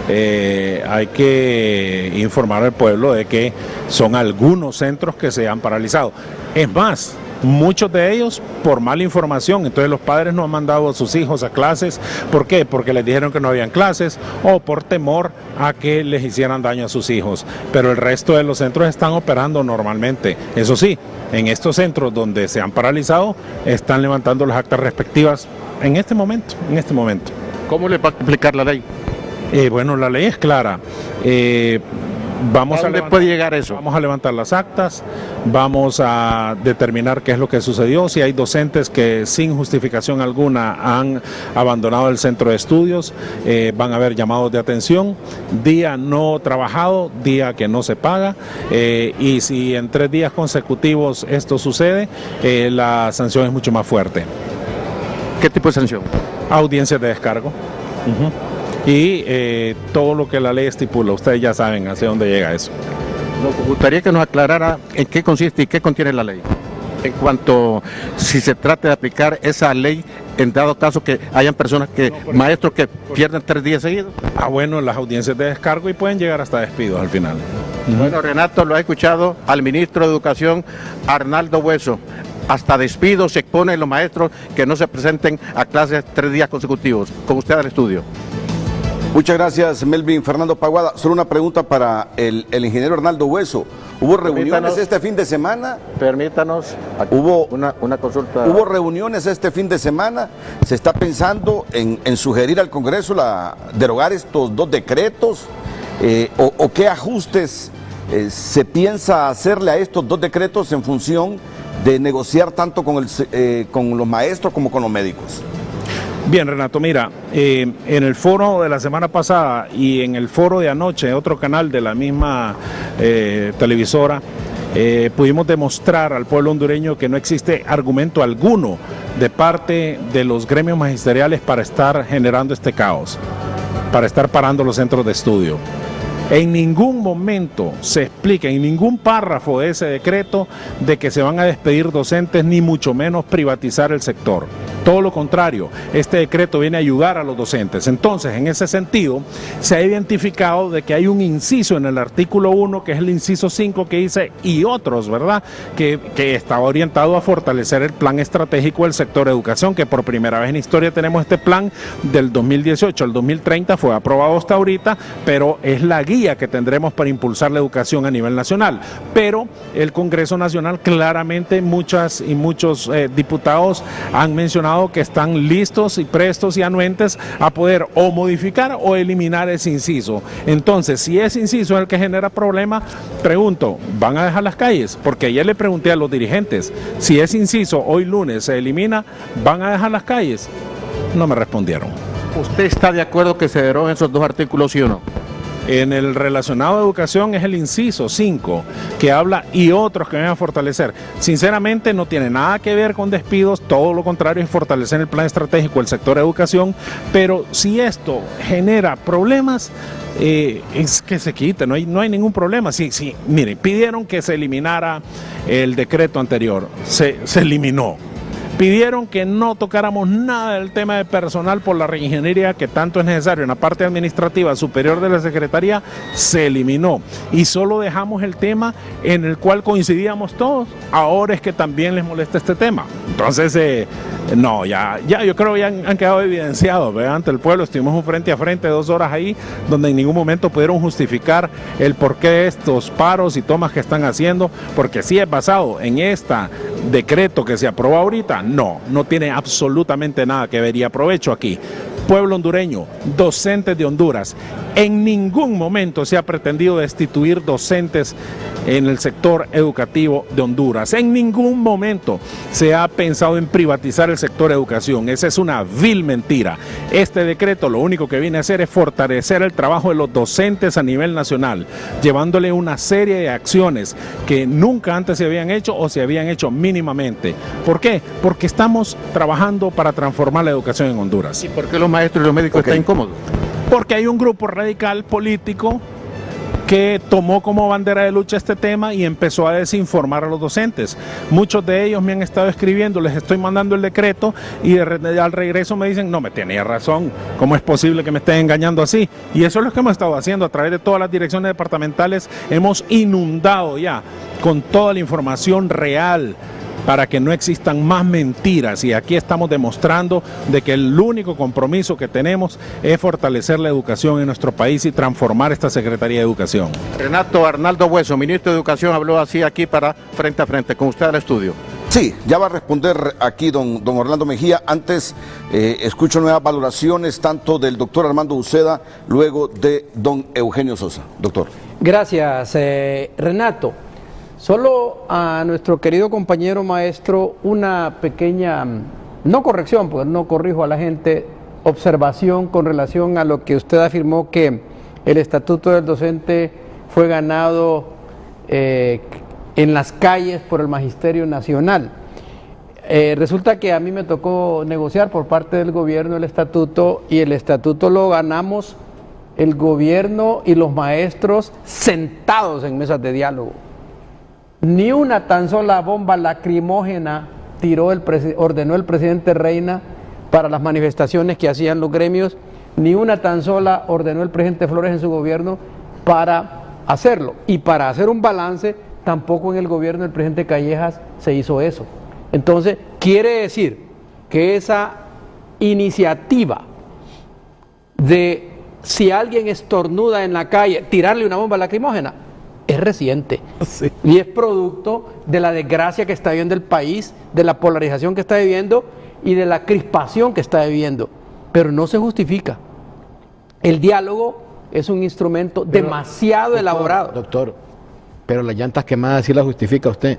[SPEAKER 10] Hay que informar al pueblo de que son algunos centros que se han paralizado. Es más, muchos de ellos por mala información, entonces los padres no han mandado a sus hijos a clases. ¿Por qué? Porque les dijeron que no habían clases o por temor a que les hicieran daño a sus hijos. Pero el resto de los centros están operando normalmente. Eso sí, en estos centros donde se han paralizado, están levantando las actas respectivas en este momento.
[SPEAKER 9] ¿Cómo le va a aplicar la ley?
[SPEAKER 10] Bueno, la ley es clara. Vamos a
[SPEAKER 9] puede llegar eso?
[SPEAKER 10] Vamos a levantar las actas, vamos a determinar qué es lo que sucedió, si hay docentes que sin justificación alguna han abandonado el centro de estudios, van a haber llamados de atención, día no trabajado, día que no se paga, y si en 3 días consecutivos esto sucede, la sanción es mucho más fuerte.
[SPEAKER 9] ¿Qué tipo de sanción?
[SPEAKER 10] Audiencias de descargo. Y todo lo que la ley estipula, ustedes ya saben hacia dónde llega eso.
[SPEAKER 9] Nos gustaría que nos aclarara en qué consiste y qué contiene la ley, en cuanto si se trata de aplicar esa ley en dado caso que hayan personas maestros que pierden 3 días seguidos.
[SPEAKER 10] Bueno, las audiencias de descargo y pueden llegar hasta despidos al final.
[SPEAKER 9] Bueno, Renato, lo ha escuchado al ministro de Educación, Arnaldo Hueso. Hasta despidos se exponen los maestros que no se presenten a clases 3 días consecutivos. Con usted al estudio.
[SPEAKER 2] Muchas gracias, Melvin Fernando Paguada. Solo una pregunta para el ingeniero Arnaldo Hueso. ¿Hubo reuniones este fin de semana?
[SPEAKER 9] Permítanos,
[SPEAKER 2] ¿Hubo
[SPEAKER 9] una consulta.
[SPEAKER 2] ¿Hubo reuniones este fin de semana? ¿Se está pensando en sugerir al Congreso derogar estos 2 decretos? ¿O qué ajustes se piensa hacerle a estos 2 decretos en función de negociar tanto con los maestros como con los médicos?
[SPEAKER 10] Bien, Renato, mira, en el foro de la semana pasada y en el foro de anoche, otro canal de la misma televisora, pudimos demostrar al pueblo hondureño que no existe argumento alguno de parte de los gremios magisteriales para estar generando este caos, para estar parando los centros de estudio. En ningún momento se explica, en ningún párrafo de ese decreto, de que se van a despedir docentes, ni mucho menos privatizar el sector. Todo lo contrario, este decreto viene a ayudar a los docentes. Entonces, en ese sentido, se ha identificado de que hay un inciso en el artículo 1, que es el inciso 5, que dice, y otros, ¿verdad?, que estaba orientado a fortalecer el plan estratégico del sector educación, que por primera vez en historia tenemos este plan del 2018 al 2030, fue aprobado hasta ahorita, pero es la guía que tendremos para impulsar la educación a nivel nacional. Pero el Congreso Nacional, claramente muchos diputados han mencionado que están listos y prestos y anuentes a poder o modificar o eliminar ese inciso. Entonces, si ese inciso es el que genera problemas, pregunto, ¿van a dejar las calles? Porque ayer le pregunté a los dirigentes, si ese inciso hoy lunes se elimina, ¿van a dejar las calles? No me respondieron.
[SPEAKER 9] ¿Usted está de acuerdo que se deroguen esos 2 artículos, sí o no?
[SPEAKER 10] En el relacionado a educación es el inciso 5, que habla y otros que van a fortalecer. Sinceramente no tiene nada que ver con despidos, todo lo contrario, es fortalecer el plan estratégico del sector de educación, pero si esto genera problemas, es que se quite, no hay ningún problema. Sí, miren, pidieron que se eliminara el decreto anterior, se eliminó. Pidieron que no tocáramos nada del tema de personal por la reingeniería que tanto es necesario en la parte administrativa superior de la Secretaría, se eliminó. Y solo dejamos el tema en el cual coincidíamos todos. Ahora es que también les molesta este tema. Entonces, no, ya yo creo que ya han quedado evidenciados, ¿verdad? Ante el pueblo. Estuvimos un frente a frente 2 horas ahí, donde en ningún momento pudieron justificar el porqué de estos paros y tomas que están haciendo, porque sí es basado en este decreto que se aprobó ahorita. No tiene absolutamente nada que ver, y aprovecho aquí. Pueblo hondureño, docentes de Honduras, en ningún momento se ha pretendido destituir docentes en el sector educativo de Honduras. En ningún momento se ha pensado en privatizar el sector educación. Esa es una vil mentira. Este decreto lo único que viene a hacer es fortalecer el trabajo de los docentes a nivel nacional, llevándole una serie de acciones que nunca antes se habían hecho o se habían hecho mínimamente. ¿Por qué? Porque estamos trabajando para transformar la educación en Honduras.
[SPEAKER 9] ¿Y por qué los maestros y los médicos están incómodos?
[SPEAKER 10] Porque hay un grupo radical político que tomó como bandera de lucha este tema y empezó a desinformar a los docentes. Muchos de ellos me han estado escribiendo, les estoy mandando el decreto y al regreso me dicen, no, me tenía razón, ¿cómo es posible que me estén engañando así? Y eso es lo que hemos estado haciendo a través de todas las direcciones departamentales. Hemos inundado ya con toda la información real para que no existan más mentiras, y aquí estamos demostrando de que el único compromiso que tenemos es fortalecer la educación en nuestro país y transformar esta Secretaría de Educación.
[SPEAKER 9] Renato Arnaldo Hueso, ministro de Educación, habló así aquí para Frente a Frente, con usted al estudio.
[SPEAKER 2] Sí, ya va a responder aquí don Orlando Mejía. Antes escucho nuevas valoraciones tanto del doctor Armando Uceda, luego de don Eugenio Sosa. Doctor.
[SPEAKER 5] Gracias, Renato. Solo a nuestro querido compañero maestro una pequeña, no corrección, porque no corrijo a la gente, observación con relación a lo que usted afirmó, que el estatuto del docente fue ganado en las calles por el Magisterio Nacional. Resulta que a mí me tocó negociar por parte del gobierno el estatuto, y el estatuto lo ganamos el gobierno y los maestros sentados en mesas de diálogo. Ni una tan sola bomba lacrimógena ordenó el presidente Reina para las manifestaciones que hacían los gremios, ni una tan sola ordenó el presidente Flores en su gobierno para hacerlo. Y para hacer un balance, tampoco en el gobierno del presidente Callejas se hizo eso. Entonces, quiere decir que esa iniciativa de si alguien estornuda en la calle, tirarle una bomba lacrimógena, es reciente.
[SPEAKER 3] Sí.
[SPEAKER 5] Y es producto de la desgracia que está viviendo el país, de la polarización que está viviendo y de la crispación que está viviendo. Pero no se justifica. El diálogo es un instrumento demasiado elaborado.
[SPEAKER 4] Doctor, pero las llantas quemadas sí las justifica usted.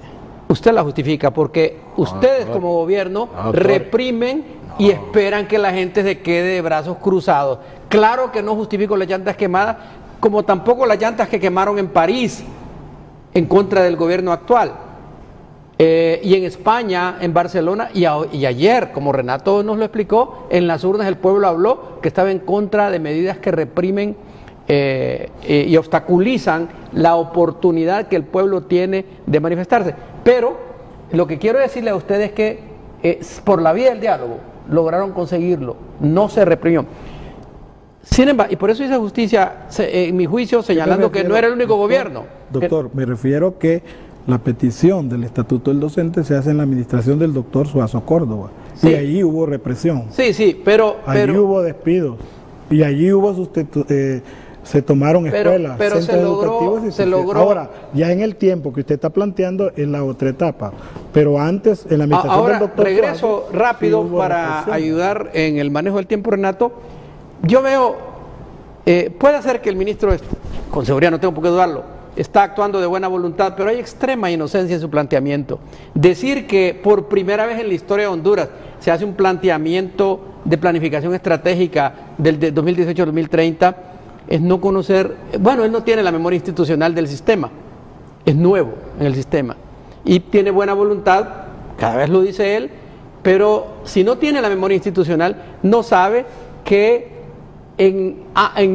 [SPEAKER 5] Usted la justifica porque ustedes como gobierno reprimen y esperan que la gente se quede de brazos cruzados. Claro que no justifico las llantas quemadas, como tampoco las llantas que quemaron en París en contra del gobierno actual. Y en España, en Barcelona, y ayer, como Renato nos lo explicó, en las urnas el pueblo habló que estaba en contra de medidas que reprimen y obstaculizan la oportunidad que el pueblo tiene de manifestarse. Pero lo que quiero decirle a ustedes es que por la vía del diálogo lograron conseguirlo, no se reprimió. Sin embargo, y por eso hice justicia, en mi juicio, señalando que no era el único gobierno.
[SPEAKER 3] Doctor, me refiero que la petición del Estatuto del Docente se hace en la administración del doctor Suazo Córdoba.
[SPEAKER 5] Sí.
[SPEAKER 3] Y allí hubo represión.
[SPEAKER 5] Sí, sí, pero
[SPEAKER 3] Allí hubo despidos. Y allí hubo se tomaron escuelas,
[SPEAKER 5] pero
[SPEAKER 3] centros educativos.
[SPEAKER 5] se logró.
[SPEAKER 3] Ahora, ya en el tiempo que usted está planteando es la otra etapa. Pero antes, en la administración
[SPEAKER 5] ahora,
[SPEAKER 3] del doctor
[SPEAKER 5] regreso
[SPEAKER 3] Suazo,
[SPEAKER 5] rápido
[SPEAKER 3] sí hubo
[SPEAKER 5] para
[SPEAKER 3] represión.
[SPEAKER 5] ayudar en el manejo del tiempo, Renato. Yo veo, puede ser que el ministro, con seguridad no tengo por qué dudarlo, está actuando de buena voluntad, pero hay extrema inocencia en su planteamiento. Decir que por primera vez en la historia de Honduras se hace un planteamiento de planificación estratégica del 2018-2030 es no conocer, bueno, él no tiene la memoria institucional del sistema, es nuevo en el sistema y tiene buena voluntad, cada vez lo dice él, pero si no tiene la memoria institucional, no sabe que en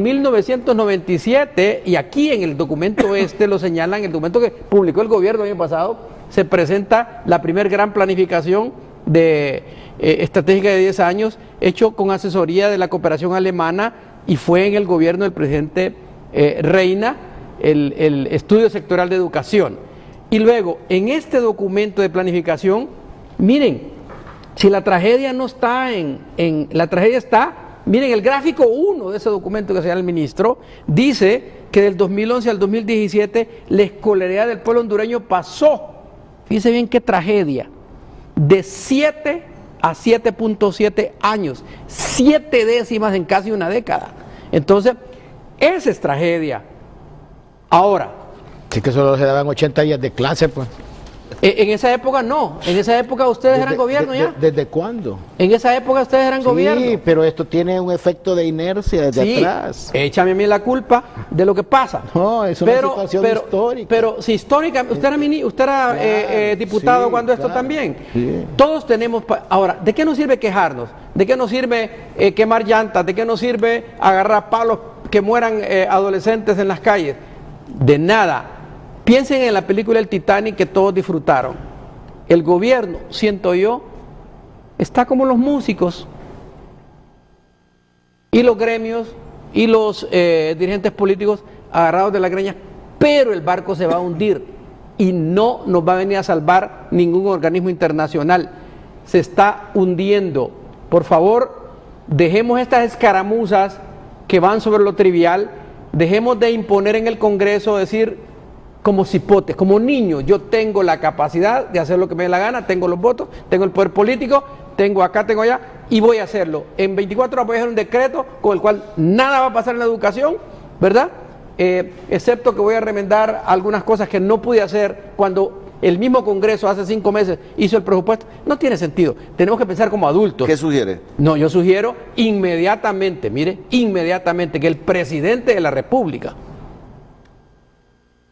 [SPEAKER 5] 1997, y aquí en el documento lo señalan, el documento que publicó el gobierno el año pasado, se presenta la primer gran planificación estratégica de 10 años, hecho con asesoría de la cooperación alemana, y fue en el gobierno del presidente Reina, el estudio sectorial de educación. Y luego, en este documento de planificación, miren, si la tragedia no está la tragedia está, miren, el gráfico 1 de ese documento que señala el ministro, dice que del 2011 al 2017 la escolaridad del pueblo hondureño pasó, fíjense bien qué tragedia, de 7 a 7.7 años, 7 décimas en casi una década. Entonces, esa es tragedia. Ahora,
[SPEAKER 4] Sí, que solo se daban 80 días de clase, pues.
[SPEAKER 5] en esa época no, en esa época ustedes eran gobierno ya.
[SPEAKER 4] ¿Desde cuándo?
[SPEAKER 5] En esa época ustedes eran gobierno.
[SPEAKER 4] Sí, pero esto tiene un efecto de inercia desde atrás.
[SPEAKER 5] Échame a mí la culpa de lo que pasa.
[SPEAKER 4] No, es una situación histórica.
[SPEAKER 5] Pero si histórica, usted era diputado
[SPEAKER 4] sí,
[SPEAKER 5] cuando esto
[SPEAKER 4] claro,
[SPEAKER 5] también.
[SPEAKER 4] sí.
[SPEAKER 5] Todos tenemos... Ahora, ¿de qué nos sirve quejarnos? ¿De qué nos sirve quemar llantas? ¿De qué nos sirve agarrar palos que mueran adolescentes en las calles? De nada. Piensen en la película El Titanic que todos disfrutaron. El gobierno, siento yo, está como los músicos y los gremios y los dirigentes políticos agarrados de la greña, pero el barco se va a hundir y no nos va a venir a salvar ningún organismo internacional. Se está hundiendo. Por favor, dejemos estas escaramuzas que van sobre lo trivial, dejemos de imponer en el Congreso, decir como cipotes, como niños, yo tengo la capacidad de hacer lo que me dé la gana, tengo los votos, tengo el poder político, tengo acá, tengo allá, y voy a hacerlo. En 24 horas voy a hacer un decreto con el cual nada va a pasar en la educación, ¿verdad? Excepto que voy a remendar algunas cosas que no pude hacer cuando el mismo Congreso hace 5 meses hizo el presupuesto. No tiene sentido, tenemos que pensar como adultos.
[SPEAKER 2] ¿Qué sugiere?
[SPEAKER 5] No, yo sugiero inmediatamente, mire, inmediatamente que el presidente de la República,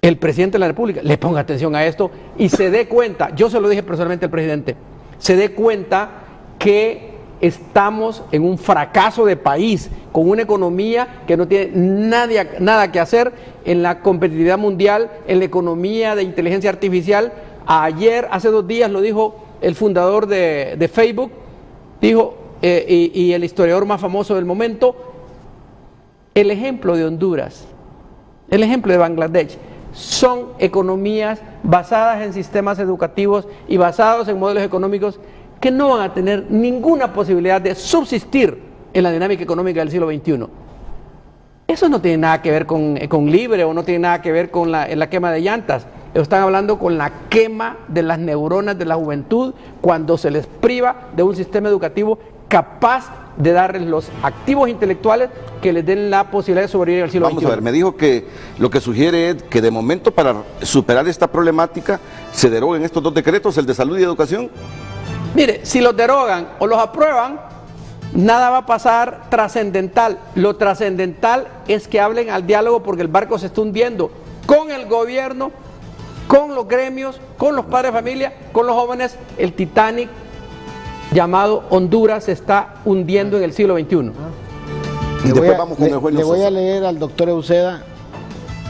[SPEAKER 5] le ponga atención a esto y se dé cuenta, yo se lo dije personalmente al presidente, se dé cuenta que estamos en un fracaso de país, con una economía que no tiene nada que hacer en la competitividad mundial, en la economía de inteligencia artificial. Hace 2 días lo dijo el fundador de Facebook, dijo, y el historiador más famoso del momento, el ejemplo de Honduras, el ejemplo de Bangladesh, son economías basadas en sistemas educativos y basados en modelos económicos que no van a tener ninguna posibilidad de subsistir en la dinámica económica del siglo XXI. Eso no tiene nada que ver con libre o no tiene nada que ver con la quema de llantas. Están hablando con la quema de las neuronas de la juventud cuando se les priva de un sistema educativo capaz de darles los activos intelectuales que les den la posibilidad de sobrevivir al siglo XXI.
[SPEAKER 2] Vamos a ver, me dijo que lo que sugiere es que de momento para superar esta problemática se deroguen estos dos decretos, el de salud y educación.
[SPEAKER 5] Mire, si los derogan o los aprueban, nada va a pasar trascendental. Lo trascendental es que hablen al diálogo porque el barco se está hundiendo con el gobierno, con los gremios, con los padres de familia, con los jóvenes. El Titanic llamado Honduras se está hundiendo en el siglo XXI.
[SPEAKER 4] Le voy a leer al doctor Euseda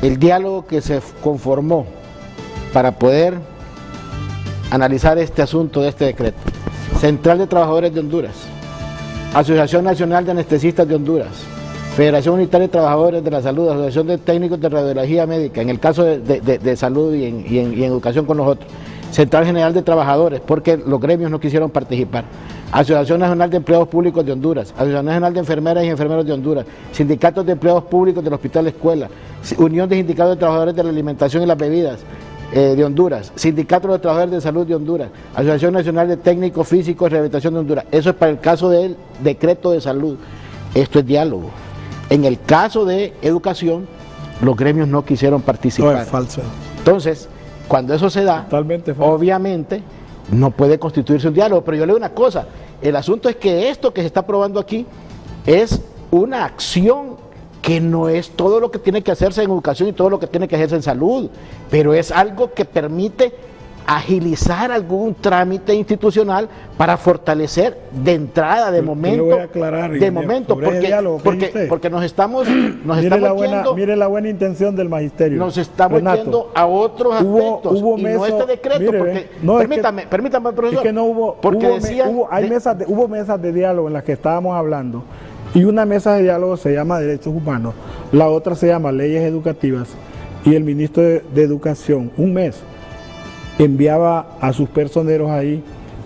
[SPEAKER 4] el diálogo que se conformó para poder analizar este asunto de este decreto. Central de Trabajadores de Honduras, Asociación Nacional de Anestesistas de Honduras, Federación Unitaria de Trabajadores de la Salud, Asociación de Técnicos de Radiología Médica, en el caso de salud y en educación con los otros, Central General de Trabajadores, porque los gremios no quisieron participar, Asociación Nacional de Empleados Públicos de Honduras, Asociación Nacional de Enfermeras y Enfermeros de Honduras, Sindicatos de Empleados Públicos del Hospital Escuela, Unión de Sindicatos de Trabajadores de la Alimentación y las Bebidas de Honduras, Sindicato de Trabajadores de Salud de Honduras, Asociación Nacional de Técnicos Físicos de Rehabilitación de Honduras. Eso es para el caso del decreto de salud. Esto es diálogo. En el caso de educación, los gremios no quisieron participar.
[SPEAKER 3] No, es falso.
[SPEAKER 4] Entonces, cuando eso se da, obviamente no puede constituirse un diálogo. Pero yo le digo una cosa, el asunto es que esto que se está aprobando aquí es una acción que no es todo lo que tiene que hacerse en educación y todo lo que tiene que hacerse en salud, pero es algo que permite agilizar algún trámite institucional para fortalecer de entrada, de momento, porque nos estamos yendo,
[SPEAKER 3] mire la buena intención del magisterio.
[SPEAKER 4] Nos estamos yendo a otros aspectos y no este decreto,
[SPEAKER 3] mire,
[SPEAKER 4] porque
[SPEAKER 3] no,
[SPEAKER 4] permítame, profesor,
[SPEAKER 3] es que no hubo,
[SPEAKER 4] porque
[SPEAKER 3] hubo mesas de diálogo en las que estábamos hablando, y una mesa de diálogo se llama Derechos Humanos, la otra se llama Leyes Educativas, y el ministro de Educación, un mes, enviaba a sus personeros ahí,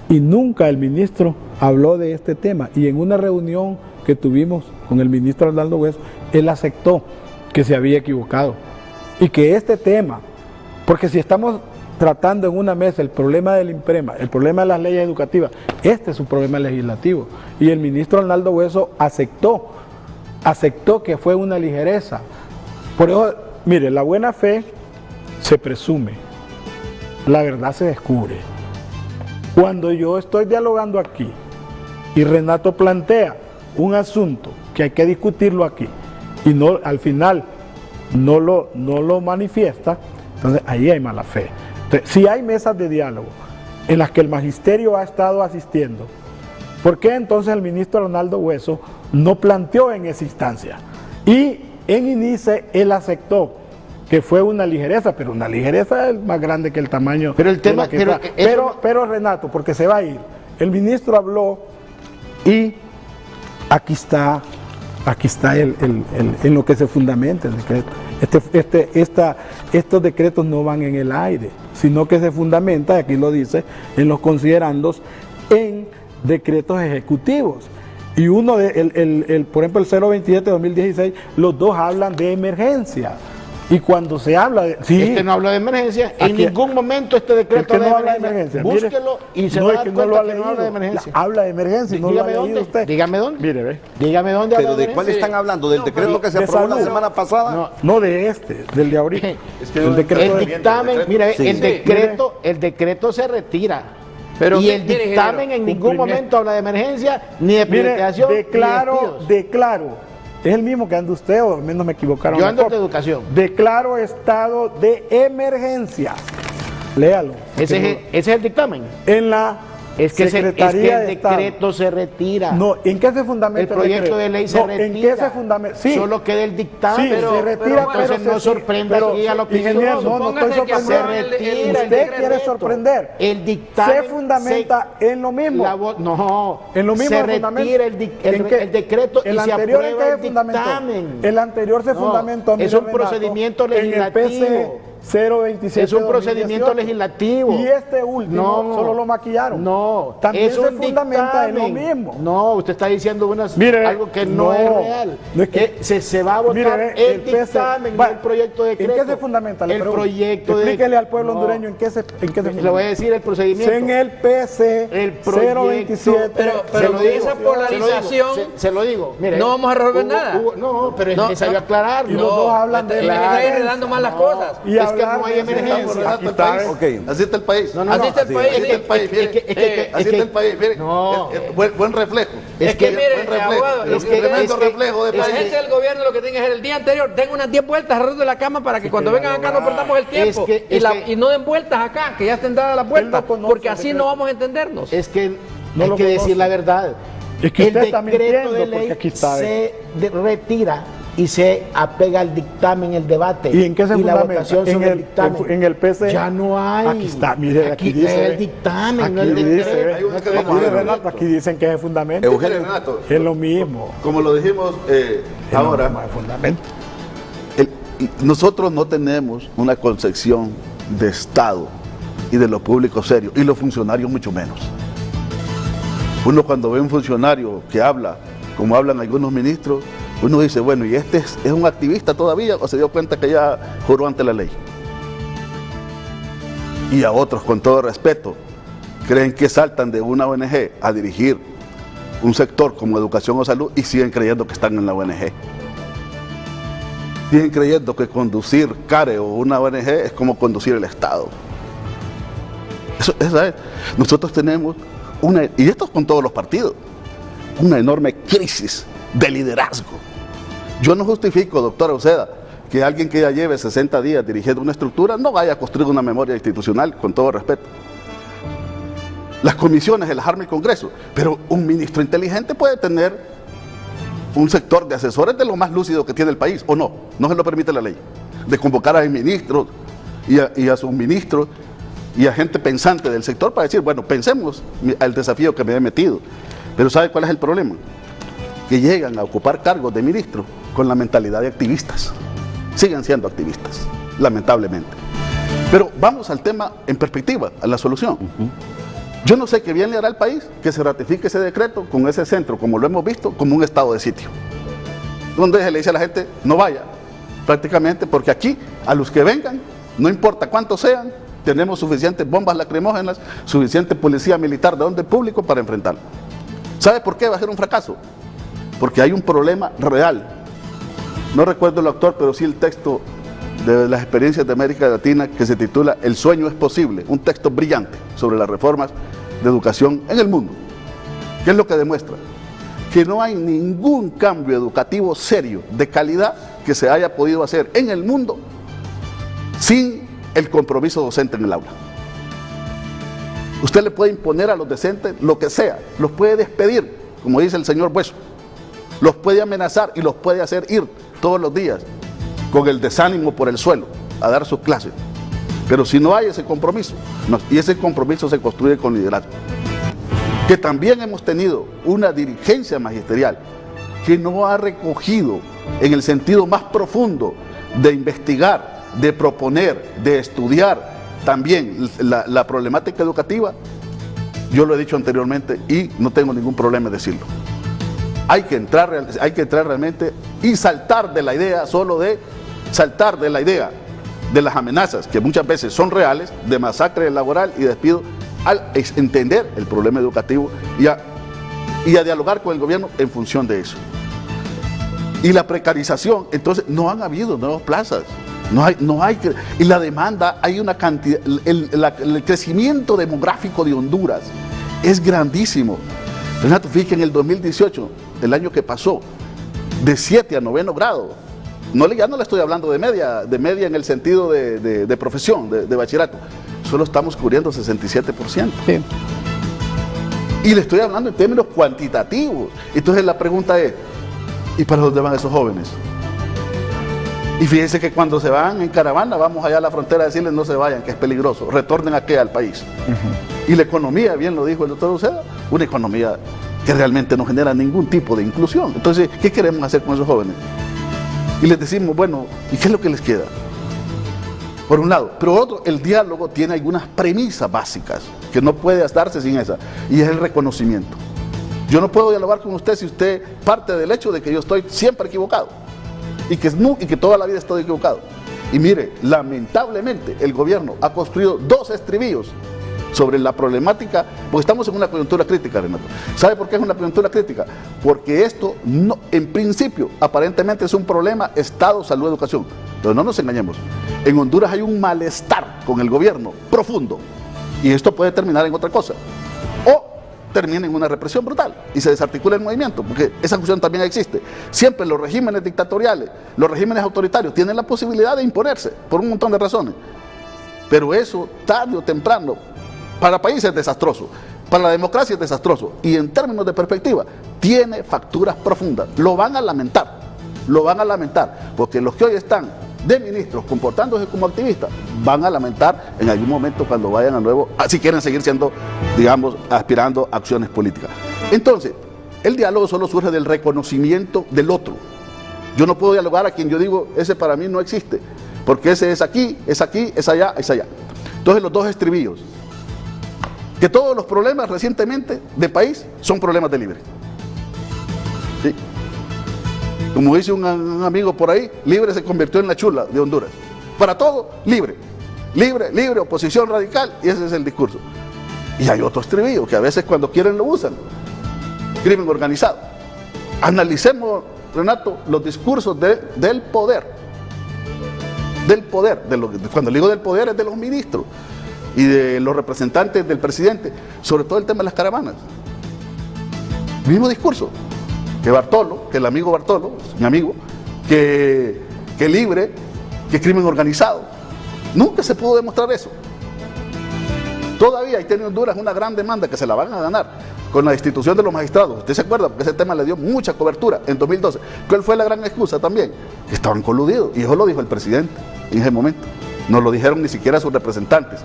[SPEAKER 3] y nunca el ministro habló de este tema. Y en una reunión que tuvimos con el ministro Arnaldo Hueso, él aceptó que se había equivocado, y que este tema, porque si estamos tratando en una mesa el problema del IMPREMA, el problema de las leyes educativas, este es un problema legislativo, y el ministro Arnaldo Hueso aceptó que fue una ligereza. Por eso, mire, la buena fe se presume, la verdad se descubre. Cuando yo estoy dialogando aquí y Renato plantea un asunto que hay que discutirlo aquí y no, al final no lo manifiesta, entonces ahí hay mala fe. Entonces, si hay mesas de diálogo en las que el magisterio ha estado asistiendo, ¿por qué entonces el ministro Arnaldo Hueso no planteó en esa instancia? Y en INICE él aceptó que fue una ligereza, pero una ligereza es más grande que el tamaño.
[SPEAKER 4] Pero el tema,
[SPEAKER 3] pero Renato, porque se va a ir, el ministro habló y aquí está en lo que se fundamenta el decreto. Estos decretos no van en el aire, sino que se fundamenta, aquí lo dice, en los considerandos en decretos ejecutivos. Y uno, por ejemplo, el 027 de 2016, los dos hablan de emergencia. Y cuando se habla de... Sí,
[SPEAKER 4] este no habla de emergencia, en ningún momento este decreto
[SPEAKER 3] no habla de emergencia.
[SPEAKER 4] Búsquelo y se va a dar cuenta que no habla de emergencia.
[SPEAKER 3] Habla de emergencia y no lo ha leído usted.
[SPEAKER 4] Dígame dónde.
[SPEAKER 3] Mire, ve.
[SPEAKER 4] Dígame dónde
[SPEAKER 2] ¿Pero
[SPEAKER 4] habla de
[SPEAKER 2] de cuál están hablando? ¿Del decreto que se aprobó la semana pasada?
[SPEAKER 3] No, de del de ahorita.
[SPEAKER 4] El dictamen, mire, el decreto se retira.
[SPEAKER 5] Pero
[SPEAKER 4] y el dictamen en ningún momento habla de emergencia, ni de priorización,
[SPEAKER 3] declaro. Es el mismo que anda usted, o al menos me equivocaron.
[SPEAKER 4] Yo ando de educación.
[SPEAKER 3] Declaro estado de emergencia. Léalo.
[SPEAKER 4] Ese es el dictamen.
[SPEAKER 3] En la Secretaría
[SPEAKER 4] el decreto se retira.
[SPEAKER 3] No, ¿en qué se fundamenta
[SPEAKER 4] el proyecto de ley? Se retira.
[SPEAKER 3] ¿En qué se fundamenta? Sí.
[SPEAKER 4] Solo queda el dictamen.
[SPEAKER 3] Sí, se retira, pero
[SPEAKER 4] entonces no sorprenda aquí a la opinión.
[SPEAKER 3] No estoy sorprendiendo.
[SPEAKER 4] Se retira.
[SPEAKER 3] Usted quiere sorprender.
[SPEAKER 4] El dictamen
[SPEAKER 3] se fundamenta en lo mismo. En lo mismo
[SPEAKER 4] se retira el decreto y se aprueba el dictamen.
[SPEAKER 3] El anterior se fundamentó.
[SPEAKER 4] Es un procedimiento legislativo.
[SPEAKER 3] 027.
[SPEAKER 4] Es un
[SPEAKER 3] 2018.
[SPEAKER 4] procedimiento legislativo.
[SPEAKER 3] Y este último solo lo maquillaron.
[SPEAKER 4] No,
[SPEAKER 3] también
[SPEAKER 4] es
[SPEAKER 3] se
[SPEAKER 4] un
[SPEAKER 3] fundamenta en lo
[SPEAKER 4] dictamen.
[SPEAKER 3] mismo.
[SPEAKER 4] No, usted está diciendo algo que no es real.
[SPEAKER 3] No es que
[SPEAKER 4] se va a votar el dictamen, no el proyecto de decreto.
[SPEAKER 3] ¿En qué se fundamenta?
[SPEAKER 4] El proyecto de...
[SPEAKER 3] Explíquele al pueblo hondureño en qué se fundamenta.
[SPEAKER 4] Le voy a decir el procedimiento.
[SPEAKER 3] En el PC
[SPEAKER 4] el proyecto,
[SPEAKER 3] 027.
[SPEAKER 11] Pero con esa polarización
[SPEAKER 4] se lo digo. Mire,
[SPEAKER 11] no vamos a resolver nada.
[SPEAKER 4] No, pero es necesario aclararlo.
[SPEAKER 3] Y los dos hablan de
[SPEAKER 11] la enredando más las cosas.
[SPEAKER 3] Y
[SPEAKER 4] es que no hay emergencia.
[SPEAKER 6] Así está el país.
[SPEAKER 11] Así está el país.
[SPEAKER 6] Así está el país. Así está el país. Mire, buen reflejo.
[SPEAKER 11] Es que mire, abogado,
[SPEAKER 6] tremendo reflejo de
[SPEAKER 11] la
[SPEAKER 6] país.
[SPEAKER 11] gente del gobierno lo que tiene que hacer el día anterior, den unas 10 vueltas alrededor de la cama para que cuando vengan acá no perdamos el tiempo. Y no den vueltas acá, que ya estén dadas las vueltas, porque así no vamos a entendernos.
[SPEAKER 4] Es que hay que decir la verdad.
[SPEAKER 3] Es que
[SPEAKER 4] el decreto de ley se retira y se apega al dictamen, el debate.
[SPEAKER 3] ¿Y en qué se fundamenta?
[SPEAKER 4] La votación sobre el dictamen.
[SPEAKER 3] En el PC.
[SPEAKER 4] Ya no hay.
[SPEAKER 3] Aquí está, mire, aquí dice.
[SPEAKER 4] El dictamen, no
[SPEAKER 3] aquí
[SPEAKER 4] el
[SPEAKER 3] decreto.
[SPEAKER 4] decreto.
[SPEAKER 3] Renato, aquí dicen que es fundamento.
[SPEAKER 6] Eugenio Renato.
[SPEAKER 3] Es lo mismo.
[SPEAKER 6] Como lo dijimos ahora, nosotros no tenemos una concepción de Estado y de lo público serio, y los funcionarios mucho menos. Uno cuando ve un funcionario que habla, como hablan algunos ministros, uno dice, bueno, ¿y este es un activista todavía o se dio cuenta que ya juró ante la ley? Y a otros, con todo respeto, creen que saltan de una ONG a dirigir un sector como educación o salud y siguen creyendo que están en la ONG. Siguen creyendo que conducir CARE o una ONG es como conducir el Estado. Esa es. Nosotros tenemos y esto es con todos los partidos, una enorme crisis de liderazgo. Yo no justifico, doctora Uceda, que alguien que ya lleve 60 días dirigiendo una estructura no vaya a construir una memoria institucional, con todo respeto. Las comisiones, el ARMA y el Congreso, pero un ministro inteligente puede tener un sector de asesores de lo más lúcido que tiene el país, ¿o no? No se lo permite la ley, de convocar a ministros y a sus ministros y a gente pensante del sector para decir, bueno, pensemos al desafío que me he metido. Pero ¿sabe cuál es el problema? Que llegan a ocupar cargos de ministro con la mentalidad de activistas. Siguen siendo activistas, lamentablemente. Pero vamos al tema en perspectiva, a la solución. Yo no sé qué bien le hará al país que se ratifique ese decreto con ese centro, como lo hemos visto, como un estado de sitio. Donde se le dice a la gente, no vaya, prácticamente, porque aquí, a los que vengan, no importa cuántos sean, tenemos suficientes bombas lacrimógenas, suficiente policía militar de orden público para enfrentarlo. ¿Sabe por qué va a ser un fracaso? Porque hay un problema real. No recuerdo el autor, pero sí el texto de las experiencias de América Latina que se titula El sueño es posible, un texto brillante sobre las reformas de educación en el mundo. ¿Qué es lo que demuestra? Que no hay ningún cambio educativo serio, de calidad, que se haya podido hacer en el mundo sin el compromiso docente en el aula. Usted le puede imponer a los docentes lo que sea, los puede despedir, como dice el señor Bueso, los puede amenazar y los puede hacer ir todos los días con el desánimo por el suelo a dar sus clases. Pero si no hay ese compromiso, y ese compromiso se construye con liderazgo, que también hemos tenido una dirigencia magisterial que no ha recogido en el sentido más profundo de investigar, de proponer, de estudiar también la problemática educativa. Yo lo he dicho anteriormente y no tengo ningún problema en decirlo. Hay que entrar realmente y saltar de la idea de las amenazas, que muchas veces son reales, de masacre laboral y despido, al entender el problema educativo y a dialogar con el gobierno en función de eso. Y la precarización, entonces no han habido nuevas plazas. Y la demanda, hay una cantidad, el crecimiento demográfico de Honduras es grandísimo. Renato, fíjate, en el 2018, el año que pasó, de 7 a 9º grado, ya no le estoy hablando de media en el sentido de profesión, de bachillerato, solo estamos cubriendo 67%.
[SPEAKER 5] Sí.
[SPEAKER 6] Y le estoy hablando en términos cuantitativos. Entonces la pregunta es, ¿y para dónde van esos jóvenes? Y fíjense que cuando se van en caravana, vamos allá a la frontera a decirles no se vayan, que es peligroso, retornen aquí al país. Y la economía, bien lo dijo el doctor Uceda, una economía que realmente no genera ningún tipo de inclusión. Entonces, ¿qué queremos hacer con esos jóvenes? Y les decimos, bueno, ¿y qué es lo que les queda? Por un lado. Pero otro, el diálogo tiene algunas premisas básicas que no puede darse sin esa, y es el reconocimiento. Yo no puedo dialogar con usted si usted parte del hecho de que yo estoy siempre equivocado y que toda la vida estoy equivocado. Y mire, lamentablemente el gobierno ha construido dos estribillos sobre la problemática, porque estamos en una coyuntura crítica, Renato. ¿Sabe por qué es una coyuntura crítica? Porque esto, no, en principio, aparentemente es un problema Estado, salud, educación. Pero no nos engañemos. En Honduras hay un malestar con el gobierno profundo, y esto puede terminar en otra cosa. O termina en una represión brutal y se desarticula el movimiento, porque esa cuestión también existe. Siempre los regímenes dictatoriales, los regímenes autoritarios tienen la posibilidad de imponerse por un montón de razones, pero eso tarde o temprano para el país es desastroso, para la democracia es desastroso, y en términos de perspectiva tiene facturas profundas. Lo van a lamentar, porque los que hoy están de ministros comportándose como activistas van a lamentar en algún momento cuando vayan a nuevo, si quieren seguir siendo, digamos, aspirando a acciones políticas. Entonces, el diálogo solo surge del reconocimiento del otro. Yo no puedo dialogar a quien yo digo, ese para mí no existe, porque ese es aquí, es allá, es allá. Entonces, los dos estribillos, que todos los problemas recientemente del país son problemas de libre. ¿Sí? Como dice un amigo por ahí, libre se convirtió en la chula de Honduras. Para todo, libre. Libre, libre, oposición radical, y ese es el discurso. Y hay otro estribillo que a veces cuando quieren lo usan. Crimen organizado. Analicemos, Renato, los discursos del poder. Del poder. Cuando digo del poder es de los ministros y de los representantes del presidente, sobre todo el tema de las caravanas. Mismo discurso. Que Bartolo, que el amigo Bartolo, mi amigo, que libre, que crimen organizado. Nunca se pudo demostrar eso. Todavía ahí tiene Honduras una gran demanda que se la van a ganar con la destitución de los magistrados. Usted se acuerda, porque ese tema le dio mucha cobertura en 2012. ¿Cuál fue la gran excusa también? Que estaban coludidos, y eso lo dijo el presidente en ese momento. No lo dijeron ni siquiera sus representantes.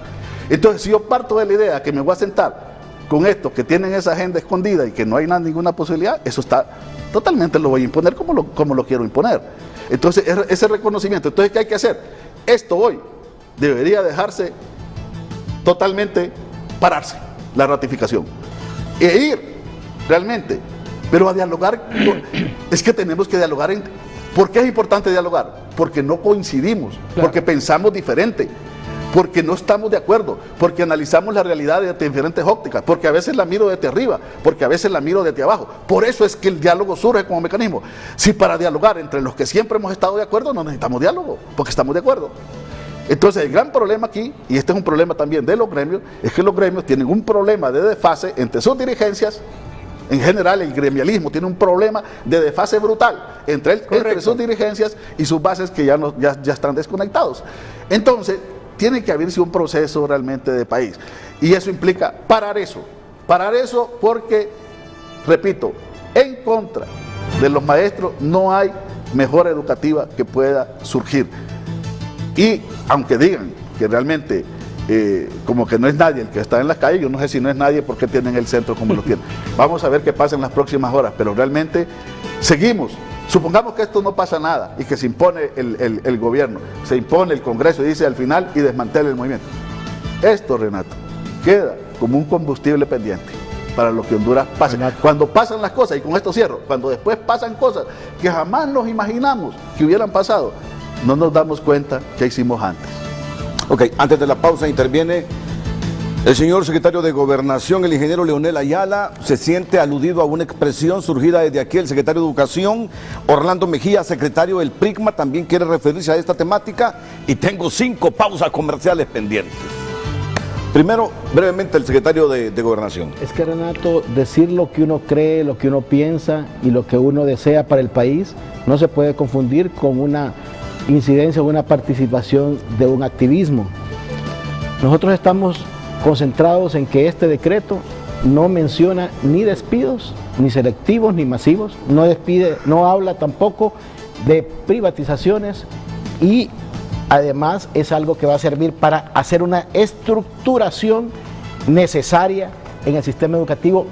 [SPEAKER 6] Entonces, si yo parto de la idea que me voy a sentar con estos que tienen esa agenda escondida y que no hay ninguna posibilidad, eso está totalmente, lo voy a imponer como lo quiero imponer. Entonces, ese reconocimiento. Entonces, ¿qué hay que hacer? Esto hoy debería dejarse totalmente, pararse, la ratificación, e ir realmente, pero a dialogar. Es que tenemos que dialogar. ¿Por qué es importante dialogar? Porque no coincidimos, claro, porque pensamos diferente, porque no estamos de acuerdo, porque analizamos la realidad desde diferentes ópticas, porque a veces la miro desde arriba, porque a veces la miro desde abajo. Por eso es que el diálogo surge como mecanismo. Si para dialogar entre los que siempre hemos estado de acuerdo no necesitamos diálogo, porque estamos de acuerdo. Entonces el gran problema aquí, y este es un problema también de los gremios, es que los gremios tienen un problema de desfase entre sus dirigencias. En general, el gremialismo tiene un problema de desfase brutal entre sus dirigencias y sus bases, que ya están desconectados. Entonces, tiene que abrirse un proceso realmente de país, y eso implica parar eso porque, repito, en contra de los maestros no hay mejora educativa que pueda surgir. Y aunque digan que realmente como que no es nadie el que está en la calle, yo no sé si no es nadie porque tienen el centro como lo tienen. Vamos a ver qué pasa en las próximas horas, pero realmente seguimos. Supongamos que esto no pasa nada y que se impone el gobierno, se impone el Congreso y dice al final y desmantela el movimiento. Esto, Renato, queda como un combustible pendiente para lo que Honduras pase. Cuando pasan las cosas, y con esto cierro, cuando después pasan cosas que jamás nos imaginamos que hubieran pasado, no nos damos cuenta que hicimos antes.
[SPEAKER 2] Ok, antes de la pausa interviene el señor secretario de Gobernación, el ingeniero Leonel Ayala. Se siente aludido a una expresión surgida desde aquí. El secretario de Educación, Orlando Mejía, secretario del PRICMA, también quiere referirse a esta temática, y tengo 5 pausas comerciales pendientes. Primero, brevemente, el secretario de Gobernación.
[SPEAKER 4] Es que, Renato, decir lo que uno cree, lo que uno piensa y lo que uno desea para el país no se puede confundir con una incidencia o una participación de un activismo. Nosotros estamos concentrados en que este decreto no menciona ni despidos, ni selectivos, ni masivos, no habla tampoco de privatizaciones, y además es algo que va a servir para hacer una estructuración necesaria en el sistema educativo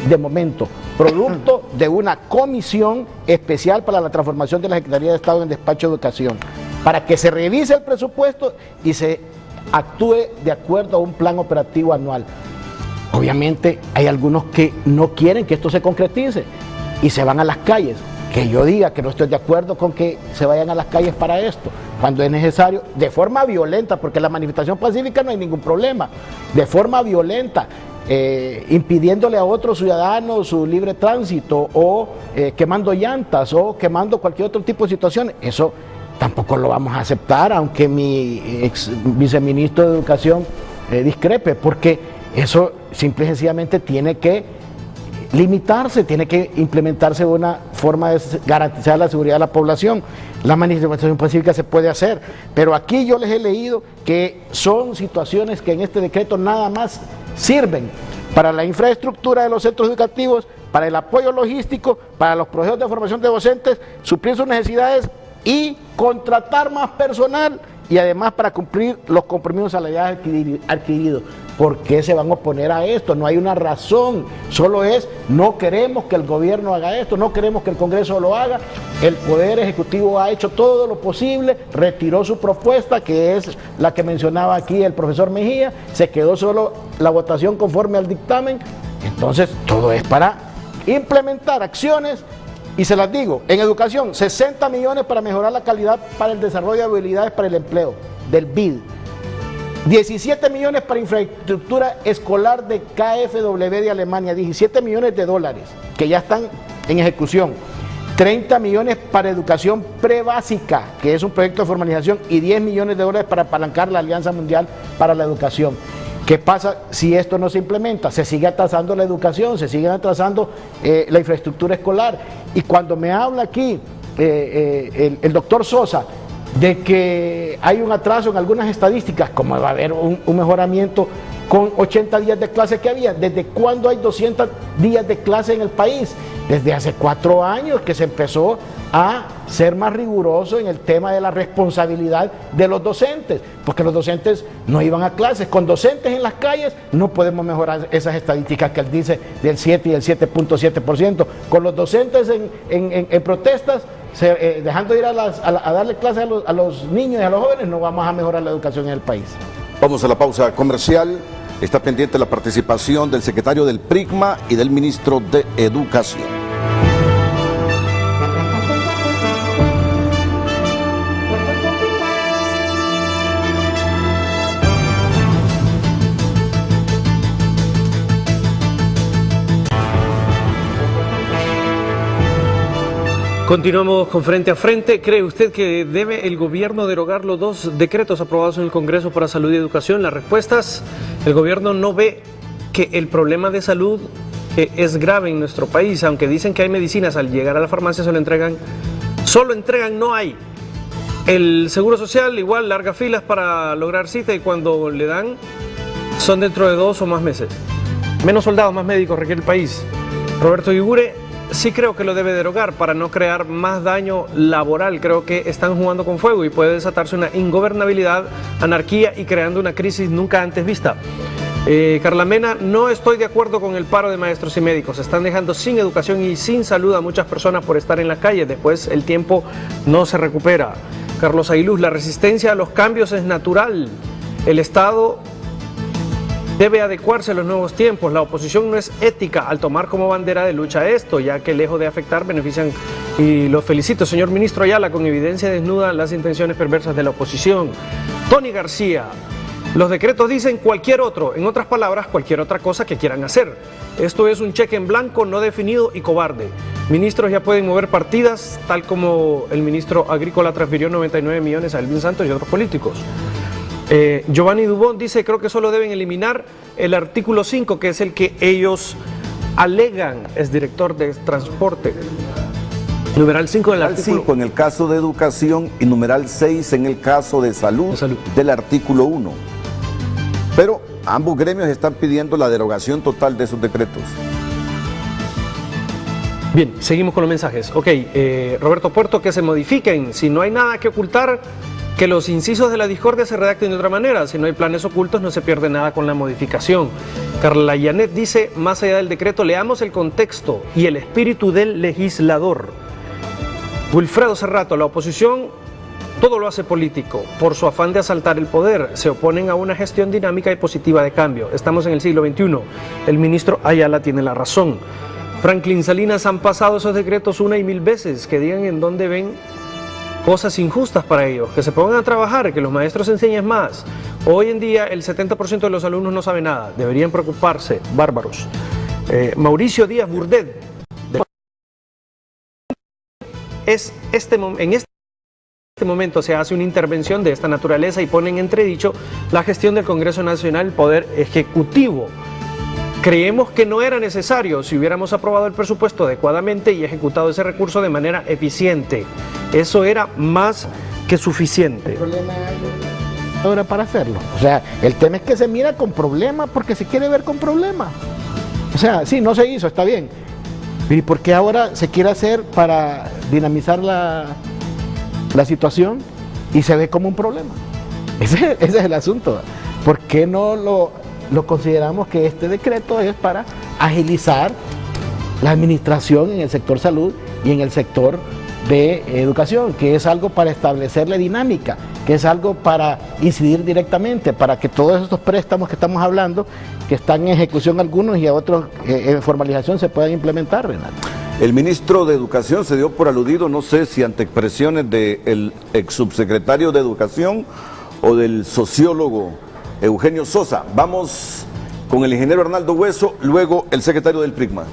[SPEAKER 4] de momento, producto de una comisión especial para la transformación de la Secretaría de Estado en Despacho de Educación. para que se revise el presupuesto y se actúe de acuerdo a un plan operativo anual. Obviamente hay algunos que no quieren que esto se concretice y se van a las calles. Que yo diga que no estoy de acuerdo con que se vayan a las calles para esto, cuando es necesario, de forma violenta, porque la manifestación pacífica no hay ningún problema, de forma violenta, impidiéndole a otros ciudadanos su libre tránsito o quemando llantas o quemando cualquier otro tipo de situación, eso tampoco lo vamos a aceptar, aunque mi ex viceministro de Educación discrepe, porque eso simple y sencillamente tiene que limitarse, tiene que implementarse una forma de garantizar la seguridad de la población. La manifestación pacífica se puede hacer, pero aquí yo les he leído que son situaciones que en este decreto nada más sirven para la infraestructura de los centros educativos, para el apoyo logístico, para los procesos de formación de docentes, suplir sus necesidades y contratar más personal, y además para cumplir los compromisos salariales adquiridos. ¿Por qué se van a oponer a esto? No hay una razón, solo es no queremos que el gobierno haga esto, no queremos que el Congreso lo haga. El Poder Ejecutivo ha hecho todo lo posible, retiró su propuesta, que es la que mencionaba aquí el profesor Mejía, se quedó solo la votación conforme al dictamen. Entonces todo es para implementar acciones. Y se las digo, en educación, 60 millones para mejorar la calidad para el desarrollo de habilidades para el empleo, del BID. 17 millones para infraestructura escolar de KfW de Alemania, 17 millones de dólares, que ya están en ejecución. 30 millones para educación prebásica, que es un proyecto de formalización, y 10 millones de dólares para apalancar la Alianza Mundial para la Educación. ¿Qué pasa si esto no se implementa? Se sigue atrasando la educación, se sigue atrasando la infraestructura escolar. Y cuando me habla aquí el doctor Sosa de que hay un atraso en algunas estadísticas, ¿cómo va a haber un mejoramiento con 80 días de clase que había? ¿Desde cuándo hay 200 días de clase en el país? Desde hace 4 años que se empezó a ser más riguroso en el tema de la responsabilidad de los docentes, porque los docentes no iban a clases. Con docentes en las calles no podemos mejorar esas estadísticas que él dice del 7 y el 7.7%. Con los docentes en protestas, dejando ir a darle clases a los niños y a los jóvenes, no vamos a mejorar la educación en el país.
[SPEAKER 2] Vamos a la pausa comercial. Está pendiente la participación del secretario del PRICMA y del ministro de Educación.
[SPEAKER 7] Continuamos con Frente a Frente. ¿Cree usted que debe el gobierno derogar los 2 decretos aprobados en el Congreso para Salud y Educación? Las respuestas: el gobierno no ve que el problema de salud es grave en nuestro país, aunque dicen que hay medicinas, al llegar a la farmacia solo entregan, no hay. El Seguro Social, igual, larga filas para lograr cita, y cuando le dan son dentro de 2 o más meses. Menos soldados, más médicos requiere el país. Roberto Yugure: sí creo que lo debe derogar para no crear más daño laboral. Creo que están jugando con fuego y puede desatarse una ingobernabilidad, anarquía y creando una crisis nunca antes vista. Carla Mena: no estoy de acuerdo con el paro de maestros y médicos. Están dejando sin educación y sin salud a muchas personas por estar en las calles. Después el tiempo no se recupera. Carlos Aguiluz: la resistencia a los cambios es natural. El Estado debe adecuarse a los nuevos tiempos. La oposición no es ética al tomar como bandera de lucha esto, ya que lejos de afectar, benefician, y los felicito. Señor ministro Ayala: con evidencia desnuda las intenciones perversas de la oposición. Tony García: los decretos dicen cualquier otro, en otras palabras, cualquier otra cosa que quieran hacer. Esto es un cheque en blanco, no definido y cobarde. Ministros ya pueden mover partidas, tal como el ministro Agrícola transfirió 99 millones a Elvin Santos y otros políticos. Giovanni Dubón dice: creo que solo deben eliminar el artículo 5, que es el que ellos alegan es director de transporte. Numeral 5 del artículo
[SPEAKER 2] 5 en el caso de educación y numeral 6 en el caso de salud. Del artículo 1. Pero ambos gremios están pidiendo la derogación total de esos decretos.
[SPEAKER 7] Bien, seguimos con los mensajes. Ok, Roberto Puerto: que se modifiquen. Si no hay nada que ocultar, que los incisos de la discordia se redacten de otra manera. Si no hay planes ocultos, no se pierde nada con la modificación. Carla Yanet dice: más allá del decreto, leamos el contexto y el espíritu del legislador. Wilfredo Cerrato: la oposición todo lo hace político, por su afán de asaltar el poder. Se oponen a una gestión dinámica y positiva de cambio. Estamos en el siglo XXI. El ministro Ayala tiene la razón. Franklin Salinas, han pasado esos decretos una y mil veces. Que digan en dónde ven cosas injustas para ellos, que se pongan a trabajar, que los maestros enseñen más. Hoy en día el 70% de los alumnos no sabe nada, deberían preocuparse, bárbaros. Mauricio Díaz Burdet, en este momento se hace una intervención de esta naturaleza y pone en entredicho la gestión del Congreso Nacional, el Poder Ejecutivo. Creemos que no era necesario si hubiéramos aprobado el presupuesto adecuadamente y ejecutado ese recurso de manera eficiente. Eso era más que suficiente.
[SPEAKER 4] El problema ahora para hacerlo. O sea, el tema es que se mira con problemas porque se quiere ver con problemas. O sea, sí, no se hizo, está bien. ¿Y por qué ahora se quiere hacer para dinamizar la situación y se ve como un problema? Ese es el asunto. ¿Por qué no lo consideramos que este decreto es para agilizar la administración en el sector salud y en el sector de educación, que es algo para establecer la dinámica, que es algo para incidir directamente, para que todos estos préstamos que estamos hablando, que están en ejecución algunos y a otros en formalización, se puedan implementar, Renato?
[SPEAKER 2] El ministro de Educación se dio por aludido, no sé si ante expresiones del ex subsecretario de Educación o del sociólogo Eugenio Sosa. Vamos con el ingeniero Arnaldo Hueso, luego el secretario del PRICMA.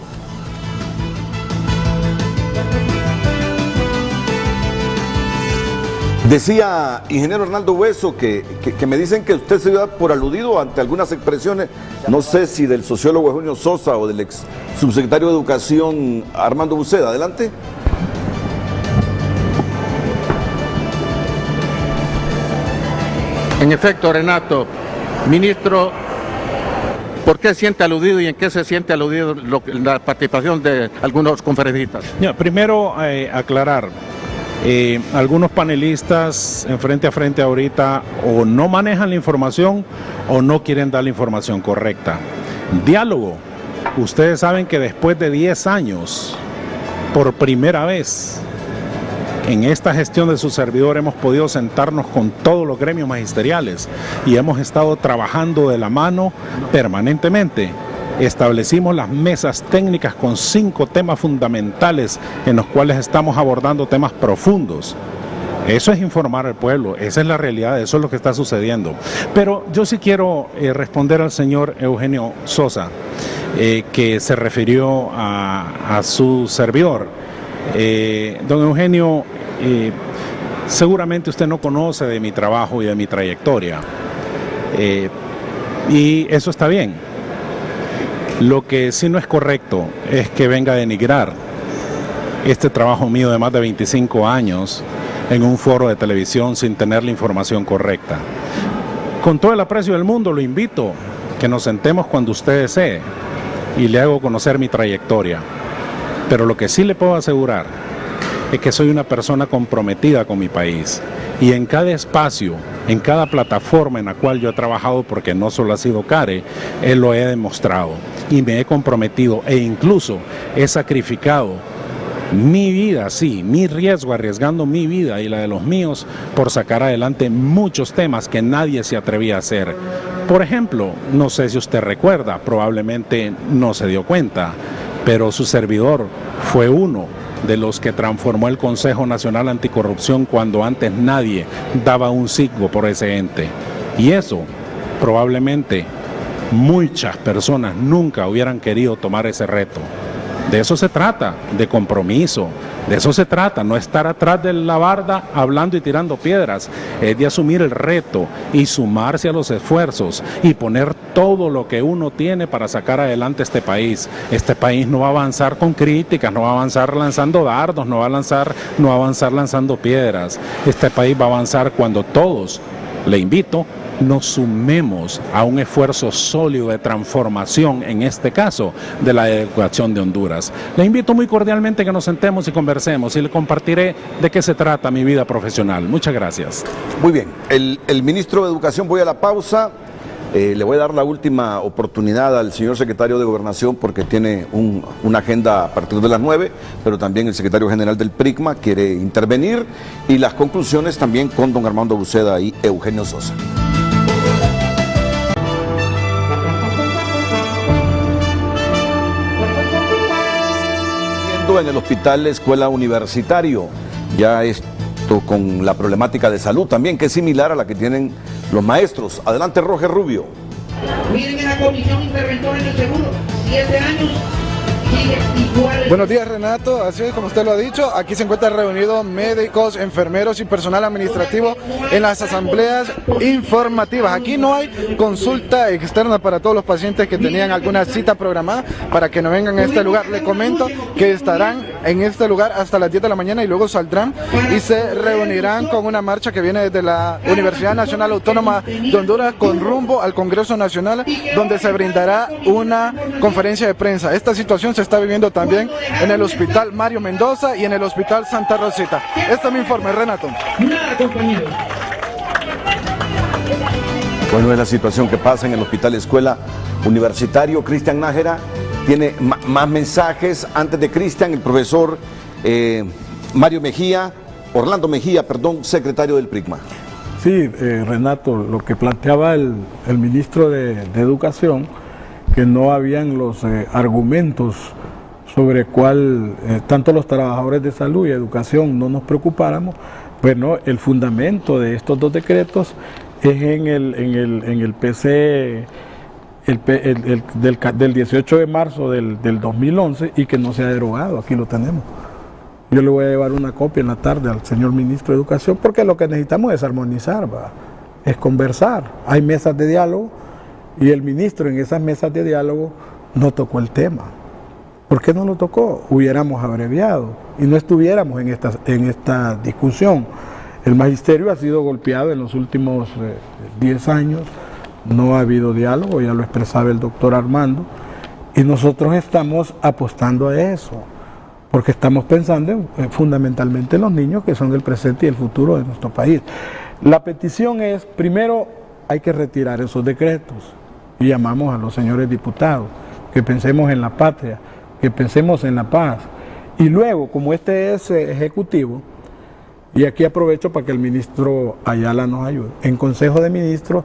[SPEAKER 2] Decía ingeniero Arnaldo Hueso que me dicen que usted se dio por aludido ante algunas expresiones, no sé si del sociólogo Eugenio Sosa o del ex subsecretario de Educación Armando Buceda. Adelante.
[SPEAKER 9] En efecto, Renato, ministro, ¿por qué siente aludido y en qué se siente aludido la participación de algunos conferencistas?
[SPEAKER 10] Primero, aclarar. Algunos panelistas en frente a frente ahorita o no manejan la información o no quieren dar la información correcta. Diálogo. Ustedes saben que después de 10 años, por primera vez, en esta gestión de su servidor hemos podido sentarnos con todos los gremios magisteriales y hemos estado trabajando de la mano permanentemente. Establecimos las mesas técnicas con 5 temas fundamentales en los cuales estamos abordando temas profundos. Eso es informar al pueblo, esa es la realidad, eso es lo que está sucediendo. Pero yo sí quiero responder al señor Eugenio Sosa, que se refirió a su servidor. Don Eugenio, seguramente usted no conoce de mi trabajo y de mi trayectoria, y eso está bien. Lo que sí no es correcto es que venga a denigrar este trabajo mío de más de 25 años en un foro de televisión sin tener la información correcta. Con todo el aprecio del mundo, lo invito a que nos sentemos cuando usted desee y le hago conocer mi trayectoria. Pero lo que sí le puedo asegurar es que soy una persona comprometida con mi país. Y en cada espacio, en cada plataforma en la cual yo he trabajado, porque no solo ha sido CARE, lo he demostrado y me he comprometido e incluso he sacrificado mi vida, sí, mi riesgo, arriesgando mi vida y la de los míos por sacar adelante muchos temas que nadie se atrevía a hacer. Por ejemplo, no sé si usted recuerda, probablemente no se dio cuenta, pero su servidor fue uno de los que transformó el Consejo Nacional Anticorrupción cuando antes nadie daba un signo por ese ente. Y eso, probablemente, muchas personas nunca hubieran querido tomar ese reto. De eso se trata, de compromiso, de eso se trata, no estar atrás de la barda hablando y tirando piedras, es de asumir el reto y sumarse a los esfuerzos y poner todo lo que uno tiene para sacar adelante este país. Este país no va a avanzar con críticas, no va a avanzar lanzando dardos, no va a avanzar lanzando piedras. Este país va a avanzar cuando todos, le invito, nos sumemos a un esfuerzo sólido de transformación, en este caso, de la educación de Honduras. Le invito muy cordialmente a que nos sentemos y conversemos y le compartiré de qué se trata mi vida profesional. Muchas gracias.
[SPEAKER 2] Muy bien, el ministro de Educación, voy a la pausa. Le voy a dar la última oportunidad al señor secretario de Gobernación porque tiene una agenda a partir de las 9, pero también el secretario general del PRICMA quiere intervenir y las conclusiones también con don Armando Buceda y Eugenio Sosa. En el Hospital Escuela Universitario, ya esto con la problemática de salud también, que es similar a la que tienen los maestros. Adelante, Roger Rubio.
[SPEAKER 12] Miren en la comisión interventora en el seguro, 7 años.
[SPEAKER 13] Buenos días, Renato, así es como usted lo ha dicho, aquí se encuentran reunidos médicos, enfermeros y personal administrativo en las asambleas informativas. Aquí no hay consulta externa para todos los pacientes que tenían alguna cita programada para que no vengan a este lugar. Le comento que estarán en este lugar hasta las 10 de la mañana y luego saldrán y se reunirán con una marcha que viene desde la Universidad Nacional Autónoma de Honduras con rumbo al Congreso Nacional, donde se brindará una conferencia de prensa. Esta situación se está viviendo también en el Hospital Mario Mendoza y en el Hospital Santa Rosita. Este es mi informe, Renato.
[SPEAKER 2] Bueno, es la situación que pasa en el Hospital Escuela Universitario. Cristian Nájera tiene más mensajes. Antes de Cristian, el profesor Orlando Mejía, secretario del PRICMA.
[SPEAKER 3] Sí, Renato, lo que planteaba el ministro de Educación, que no habían los argumentos sobre cuál tanto los trabajadores de salud y educación no nos preocupáramos. Bueno, el fundamento de estos dos decretos es en el PC del 18 de marzo del 2011 y que no se ha derogado. Aquí lo tenemos. Yo le voy a llevar una copia en la tarde al señor ministro de Educación, porque lo que necesitamos es armonizar, es conversar. Hay mesas de diálogo y el ministro en esas mesas de diálogo no tocó el tema. ¿Por qué no lo tocó? Hubiéramos abreviado y no estuviéramos en esta discusión. El magisterio ha sido golpeado en los últimos 10 años, no ha habido diálogo, ya lo expresaba el doctor Armando, y nosotros estamos apostando a eso, porque estamos pensando fundamentalmente en los niños que son el presente y el futuro de nuestro país. La petición es, primero, hay que retirar esos decretos y llamamos a los señores diputados que pensemos en la patria, que pensemos en la paz. Y luego, como este es ejecutivo, y aquí aprovecho para que el ministro Ayala nos ayude, en Consejo de Ministros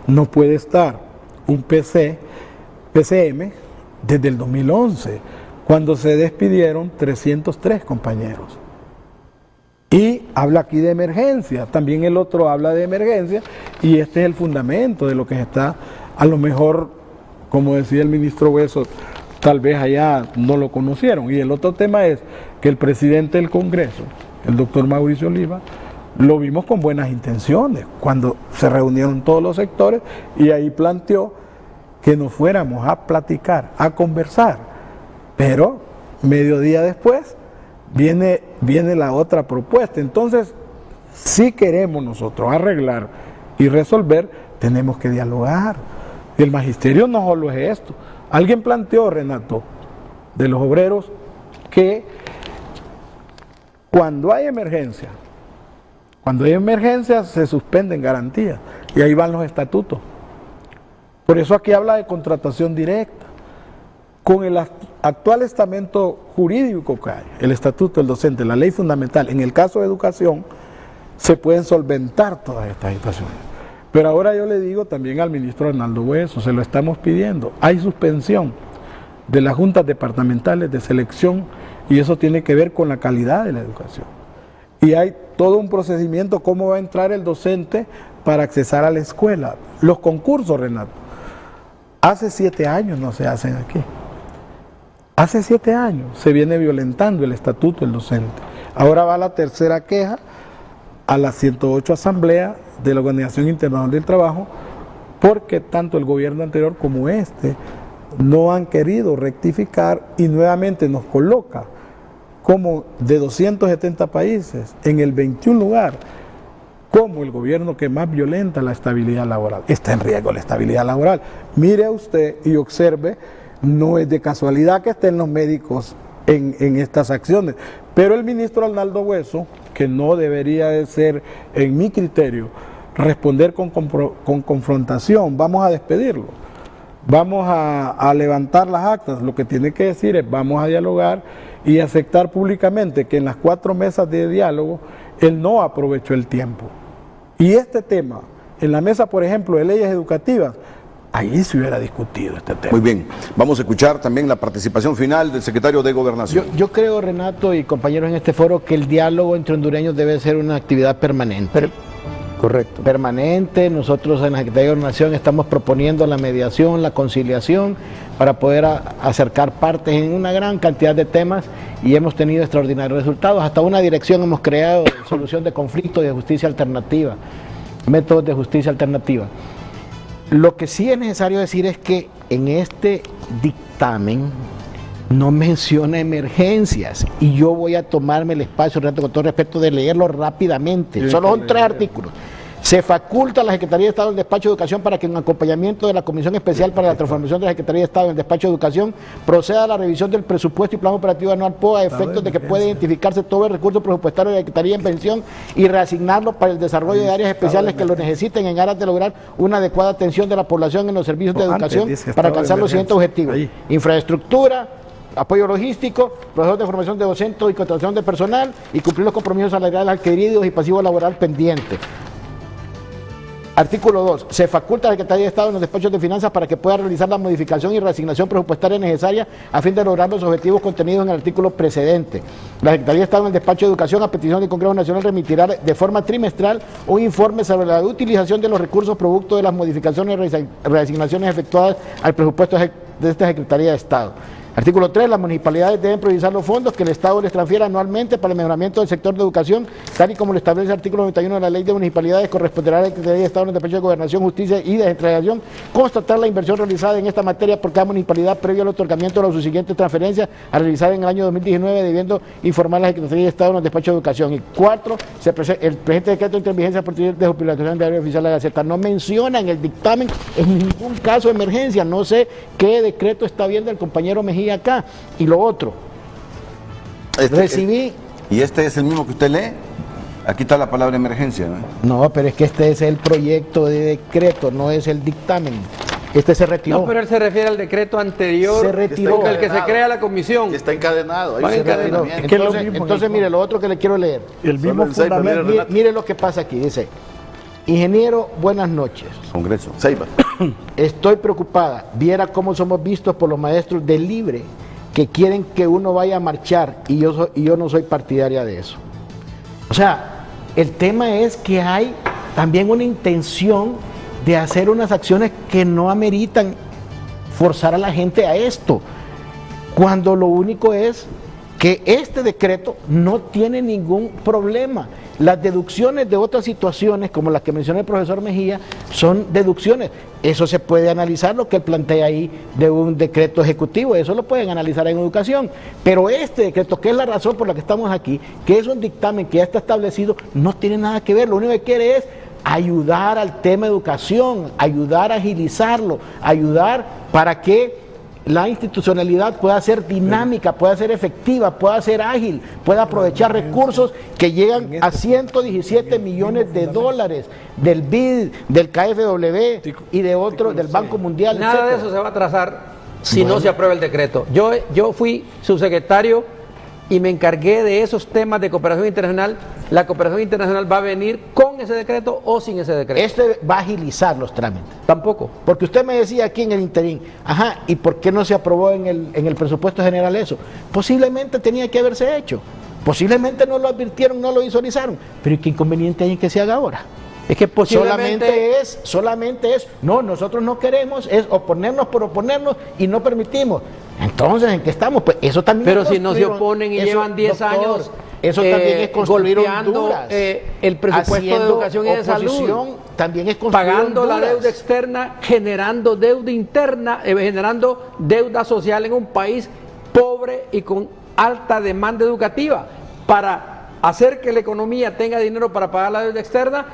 [SPEAKER 3] no puede estar un PCM desde el 2011, cuando se despidieron 303 compañeros. Y habla aquí de emergencia, también el otro habla de emergencia, y este es el fundamento de lo que está, a lo mejor, como decía el ministro Hueso, tal vez allá no lo conocieron. Y el otro tema es que el presidente del Congreso, el doctor Mauricio Oliva, lo vimos con buenas intenciones, cuando se reunieron todos los sectores, y ahí planteó que nos fuéramos a platicar, a conversar, pero mediodía después viene la otra propuesta. Entonces, si queremos nosotros arreglar y resolver, tenemos que dialogar. El magisterio no solo es esto. Alguien planteó, Renato, de los obreros, que cuando hay emergencia se suspenden garantías, y ahí van los estatutos. Por eso aquí habla de contratación directa. Con el actual estamento jurídico que hay, el estatuto del docente, la ley fundamental, en el caso de educación, se pueden solventar todas estas situaciones. Pero ahora yo le digo también al ministro Arnaldo Hueso, se lo estamos pidiendo, hay suspensión de las juntas departamentales de selección, y eso tiene que ver con la calidad de la educación. Y hay todo un procedimiento, cómo va a entrar el docente para accesar a la escuela. Los concursos, Renato, hace 7 años no se hacen aquí. Hace 7 años se viene violentando el estatuto del docente. Ahora va la tercera queja a la 108 Asamblea de la Organización Internacional del Trabajo, porque tanto el gobierno anterior como este no han querido rectificar, y nuevamente nos coloca como de 270 países en el 21 lugar, como el gobierno que más violenta la estabilidad laboral. Está en riesgo la estabilidad laboral. Mire usted y observe, no es de casualidad que estén los médicos en estas acciones, pero el ministro Arnaldo Hueso, que no debería de ser, en mi criterio, responder con confrontación, vamos a despedirlo, vamos a levantar las actas. Lo que tiene que decir es vamos a dialogar y aceptar públicamente que en las 4 mesas de diálogo él no aprovechó el tiempo. Y este tema, en la mesa, por ejemplo, de leyes educativas, ahí se hubiera discutido este tema.
[SPEAKER 2] Muy bien, vamos a escuchar también la participación final del secretario de Gobernación.
[SPEAKER 4] Yo creo, Renato y compañeros en este foro, que el diálogo entre hondureños debe ser una actividad permanente.
[SPEAKER 5] Correcto.
[SPEAKER 4] Permanente. Nosotros en la Secretaría de Gobernación estamos proponiendo la mediación, la conciliación, para poder acercar partes en una gran cantidad de temas, y hemos tenido extraordinarios resultados. Hasta una dirección hemos creado de solución de conflictos y de justicia alternativa, métodos de justicia alternativa. Lo que sí es necesario decir es que en este dictamen no menciona emergencias, y yo voy a tomarme el espacio, Renato, con todo respeto, de leerlo rápidamente. Solo son 3 artículos. Se faculta a la Secretaría de Estado del Despacho de Educación para que en acompañamiento de la Comisión Especial para la Transformación de la Secretaría de Estado en el Despacho de Educación proceda a la revisión del presupuesto y plan operativo anual POA a efectos de que pueda identificarse todo el recurso presupuestario de la Secretaría en pensión y reasignarlo para el desarrollo de áreas especiales que lo necesiten en aras de lograr una adecuada atención de la población en los servicios de educación para alcanzar los siguientes objetivos: infraestructura, apoyo logístico, procesos de formación de docentes y contratación de personal, y cumplir los compromisos salariales adquiridos y pasivo laboral pendiente. Artículo 2. Se faculta a la Secretaría de Estado en los despachos de finanzas para que pueda realizar la modificación y reasignación presupuestaria necesaria a fin de lograr los objetivos contenidos en el artículo precedente. La Secretaría de Estado en el despacho de Educación, a petición del Congreso Nacional, remitirá de forma trimestral un informe sobre la utilización de los recursos producto de las modificaciones y reasignaciones efectuadas al presupuesto de esta Secretaría de Estado. Artículo 3. Las municipalidades deben priorizar los fondos que el Estado les transfiera anualmente para el mejoramiento del sector de educación, tal y como lo establece el artículo 91 de la Ley de Municipalidades. Corresponderá a la Secretaría de Estado en el Despacho de Gobernación, Justicia y Descentralización constatar la inversión realizada en esta materia por cada municipalidad previo al otorgamiento de las subsiguientes transferencias a realizar en el año 2019, debiendo informar a la Secretaría de Estado en el Despacho de Educación. Y 4. El presente decreto de intervigencia por de jubilación de área oficial de la Gaceta no menciona en el dictamen en ningún caso de emergencia. No sé qué decreto está viendo el compañero Mejía acá. Y lo otro, recibí...
[SPEAKER 2] ¿Y este es el mismo que usted lee? Aquí está la palabra emergencia, ¿no?
[SPEAKER 4] No, pero es que este es el proyecto de decreto, no es el dictamen. Este se retiró.
[SPEAKER 5] No, pero él se refiere al decreto anterior.
[SPEAKER 4] Se retiró.
[SPEAKER 5] El que se crea la comisión.
[SPEAKER 6] Está encadenado.
[SPEAKER 4] Entonces, mire, lo otro que le quiero leer.
[SPEAKER 3] El mismo fundamento.
[SPEAKER 4] Mire lo que pasa aquí. Dice: ingeniero, buenas noches.
[SPEAKER 2] Congreso.
[SPEAKER 6] Seiba.
[SPEAKER 4] Estoy preocupada. Viera cómo somos vistos por los maestros de Libre, que quieren que uno vaya a marchar, y yo no soy partidaria de eso. O sea, el tema es que hay también una intención de hacer unas acciones que no ameritan forzar a la gente a esto, cuando lo único es que este decreto no tiene ningún problema. Las deducciones de otras situaciones, como las que mencionó el profesor Mejía, son deducciones. Eso se puede analizar, lo que él plantea ahí de un decreto ejecutivo, eso lo pueden analizar en educación. Pero este decreto, que es la razón por la que estamos aquí, que es un dictamen que ya está establecido, no tiene nada que ver. Lo único que quiere es ayudar al tema educación, ayudar a agilizarlo, ayudar para que la institucionalidad pueda ser dinámica, pueda ser efectiva, pueda ser ágil, pueda aprovechar recursos que llegan a 117 millones de dólares del BID, del KfW y de otros, del Banco Mundial.
[SPEAKER 5] Nada de eso se va a trazar si no se aprueba el decreto. Yo fui subsecretario y me encargué de esos temas de cooperación internacional. La cooperación internacional va a venir con ese decreto o sin ese decreto.
[SPEAKER 4] Este va a agilizar los trámites.
[SPEAKER 5] Tampoco.
[SPEAKER 4] Porque usted me decía aquí en el interín, ajá, ¿y por qué no se aprobó en el presupuesto general eso? Posiblemente tenía que haberse hecho. Posiblemente no lo advirtieron, no lo visualizaron. Pero ¿qué inconveniente hay en que se haga ahora?
[SPEAKER 5] Es que posiblemente
[SPEAKER 4] solamente es, no, nosotros no queremos, es oponernos por oponernos y no permitimos. Entonces, ¿en qué estamos? Pues eso también.
[SPEAKER 5] Pero si no se oponen y eso, llevan 10 años
[SPEAKER 4] eso también es construir
[SPEAKER 5] Honduras, el presupuesto de educación y de salud,
[SPEAKER 4] también es construir
[SPEAKER 5] pagando
[SPEAKER 4] Honduras.
[SPEAKER 5] La deuda externa, generando deuda interna, generando deuda social en un país pobre y con alta demanda educativa. Para hacer que la economía tenga dinero para pagar la deuda externa,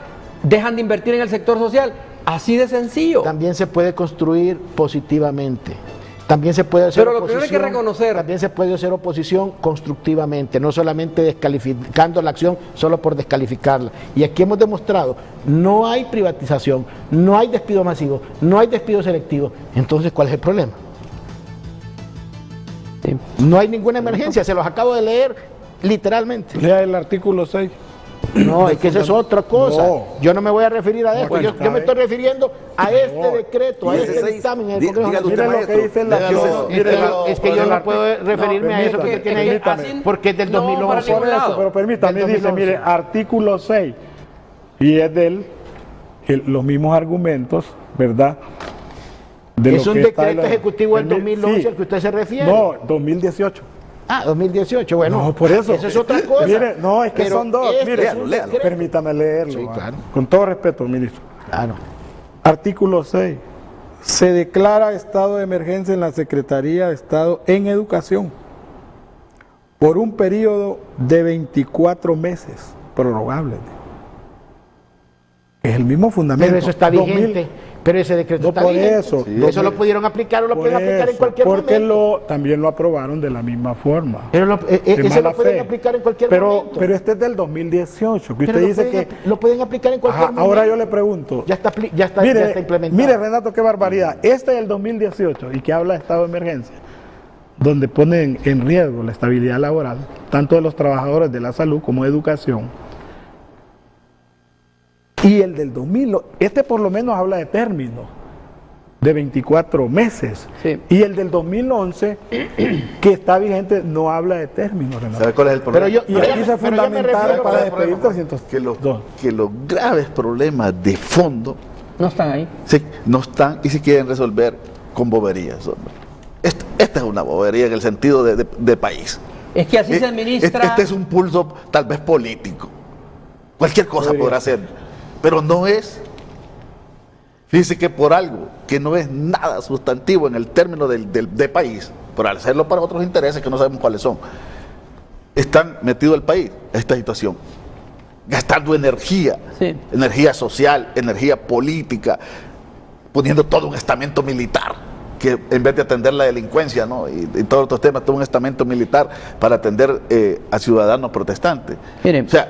[SPEAKER 5] dejan de invertir en el sector social. Así de sencillo.
[SPEAKER 4] También se puede construir positivamente. También se puede hacer
[SPEAKER 11] Pero lo primero hay que reconocer.
[SPEAKER 4] También se puede hacer oposición constructivamente, no solamente descalificando la acción solo por descalificarla. Y aquí hemos demostrado, no hay privatización, no hay despido masivo, no hay despido selectivo. Entonces, ¿cuál es el problema? Sí. No hay ninguna emergencia, se los acabo de leer literalmente.
[SPEAKER 3] Lea el artículo 6.
[SPEAKER 4] No, es que esa es otra cosa.
[SPEAKER 3] No.
[SPEAKER 4] Yo no me voy a referir a esto.
[SPEAKER 3] Bueno,
[SPEAKER 4] yo me estoy refiriendo a este decreto, a este dictamen en el Congreso.
[SPEAKER 3] Mire lo que dice la
[SPEAKER 4] Es que yo no puedo referirme a eso que tiene ahí, porque es del 2011.
[SPEAKER 3] Por eso, pero permítame, dice, mire, artículo 6, y es los mismos argumentos, ¿verdad?
[SPEAKER 4] Es un decreto ejecutivo del 2011 al que usted se refiere.
[SPEAKER 3] No, 2018.
[SPEAKER 4] Ah, 2018, bueno.
[SPEAKER 3] No, por eso.
[SPEAKER 4] Esa es otra cosa.
[SPEAKER 3] Mire, no, es que pero son dos. Mire, léalo. Permítame leerlo. Sí, claro. Con todo respeto, ministro.
[SPEAKER 4] Claro.
[SPEAKER 3] Artículo 6. Se declara estado de emergencia en la Secretaría de Estado en Educación por un periodo de 24 meses, prorrogable. Es el mismo fundamento.
[SPEAKER 4] Pero eso está vigente. Pero ese decreto está vigente.
[SPEAKER 3] Eso.
[SPEAKER 4] Sí, eso lo pudieron aplicar o lo pueden aplicar en cualquier momento.
[SPEAKER 3] Porque también lo aprobaron de la misma forma.
[SPEAKER 4] Pero ese lo pueden aplicar en cualquier momento.
[SPEAKER 3] Pero este es del 2018, que usted dice que...
[SPEAKER 4] Lo pueden aplicar en cualquier momento.
[SPEAKER 3] Ahora yo le pregunto.
[SPEAKER 4] Ya está implementado.
[SPEAKER 3] Mire, Renato, qué barbaridad. Este es el 2018 y que habla de estado de emergencia, donde ponen en riesgo la estabilidad laboral, tanto de los trabajadores de la salud como de educación. Y el del 2000, este por lo menos habla de términos de 24 meses. Sí. Y el del 2011, que está vigente, no habla de términos.
[SPEAKER 6] ¿Sabe cuál es el problema?
[SPEAKER 3] Y aquí se fundamentaron para despedir 300.
[SPEAKER 6] Que los graves problemas de fondo
[SPEAKER 11] no están ahí.
[SPEAKER 6] No están y se quieren resolver con boberías, hombre. Esta es una bobería en el sentido de país.
[SPEAKER 11] Es que así se administra.
[SPEAKER 6] Este es un pulso tal vez político. Cualquier cosa podrá ser. Pero no es, fíjese que por algo que no es nada sustantivo en el término de país, por hacerlo para otros intereses que no sabemos cuáles son, están metido el país en esta situación, gastando energía, energía social, energía política, poniendo todo un estamento militar, que en vez de atender la delincuencia, ¿no? y todos otros temas, todo un estamento militar para atender a ciudadanos protestantes.
[SPEAKER 11] Miren.
[SPEAKER 6] O sea,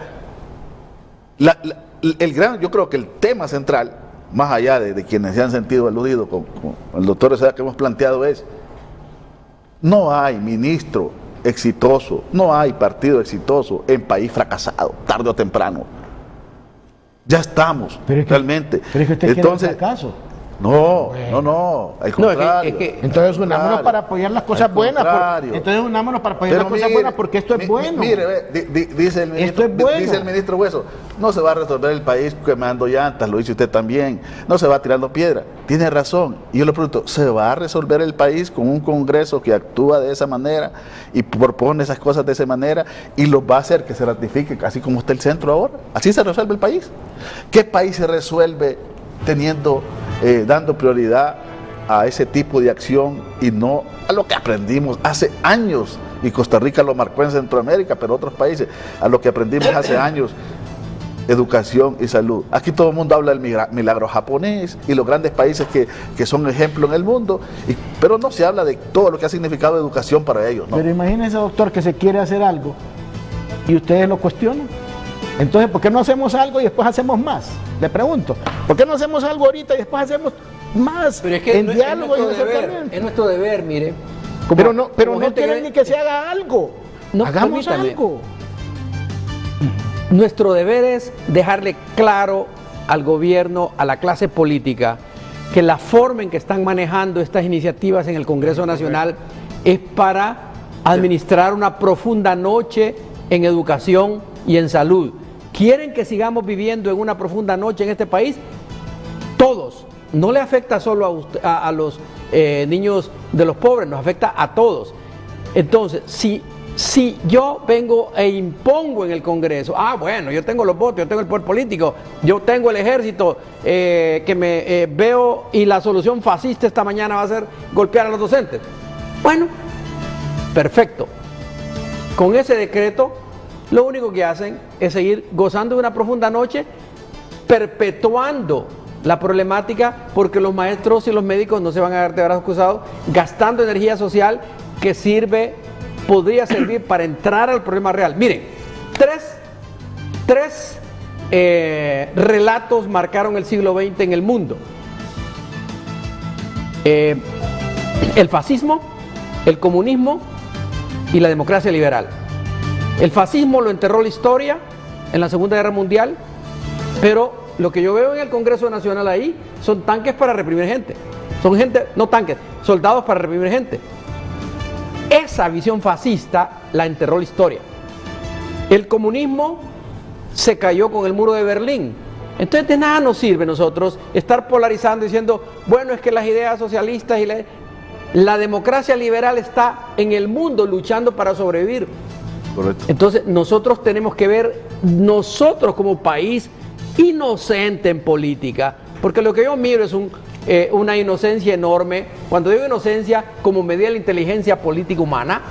[SPEAKER 6] yo creo que el tema central, más allá de quienes se han sentido aludidos con el doctor Estrada que hemos planteado es, no hay ministro exitoso, no hay partido exitoso en país fracasado, tarde o temprano. Ya estamos, realmente.
[SPEAKER 4] Pero es que usted quiere un fracaso.
[SPEAKER 6] No, al contrario.
[SPEAKER 4] Entonces unámonos para apoyar las cosas buenas. Entonces unámonos para apoyar las cosas buenas porque esto es bueno.
[SPEAKER 6] Mire, dice el ministro Hueso, no se va a resolver el país quemando llantas, lo dice usted también, no se va tirando piedra. Tiene razón. Y yo le pregunto, ¿se va a resolver el país con un Congreso que actúa de esa manera y propone esas cosas de esa manera y los va a hacer que se ratifique así como está el centro ahora? ¿Así se resuelve el país? ¿Qué país se resuelve dando prioridad a ese tipo de acción y no a lo que aprendimos hace años, y Costa Rica lo marcó en Centroamérica, pero otros países, a lo que aprendimos hace años, educación y salud? Aquí todo el mundo habla del milagro japonés y los grandes países que son ejemplo en el mundo, pero no se habla de todo lo que ha significado educación para ellos, ¿no?
[SPEAKER 4] Pero imagínense, doctor, que se quiere hacer algo y ustedes lo cuestionan. Entonces, ¿por qué no hacemos algo y después hacemos más? Le pregunto, ¿por qué no hacemos algo ahorita y después hacemos más?
[SPEAKER 11] Pero es que en diálogo y en acercamiento. Es nuestro deber, mire.
[SPEAKER 4] Pero no quieren ni que se haga algo. Hagamos algo.
[SPEAKER 11] Nuestro deber es dejarle claro al gobierno, a la clase política, que la forma en que están manejando estas iniciativas en el Congreso Nacional es para administrar una profunda noche en educación y en salud. ¿Quieren que sigamos viviendo en una profunda noche en este país? Todos. No le afecta solo a los niños de los pobres, nos afecta a todos. Entonces, si yo vengo e impongo en el Congreso, bueno, yo tengo los votos, yo tengo el poder político, yo tengo el ejército, que me veo, y la solución fascista esta mañana va a ser golpear a los docentes. Bueno, perfecto. Con ese decreto, lo único que hacen es seguir gozando de una profunda noche, perpetuando la problemática, porque los maestros y los médicos no se van a dar de brazos cruzados gastando energía social que podría servir para entrar al problema real. Miren, tres relatos marcaron el siglo XX en el mundo. El fascismo, el comunismo y la democracia liberal. El fascismo lo enterró la historia en la Segunda Guerra Mundial, pero lo que yo veo en el Congreso Nacional ahí son tanques para reprimir gente. Son gente, no tanques, soldados para reprimir gente. Esa visión fascista la enterró la historia. El comunismo se cayó con el muro de Berlín. Entonces de nada nos sirve nosotros estar polarizando diciendo, bueno, es que las ideas socialistas y la democracia liberal está en el mundo luchando para sobrevivir.
[SPEAKER 6] Correcto.
[SPEAKER 11] Entonces nosotros tenemos que ver, nosotros como país inocente en política, porque lo que yo miro es una inocencia enorme. Cuando digo inocencia, como medida de la inteligencia política humana,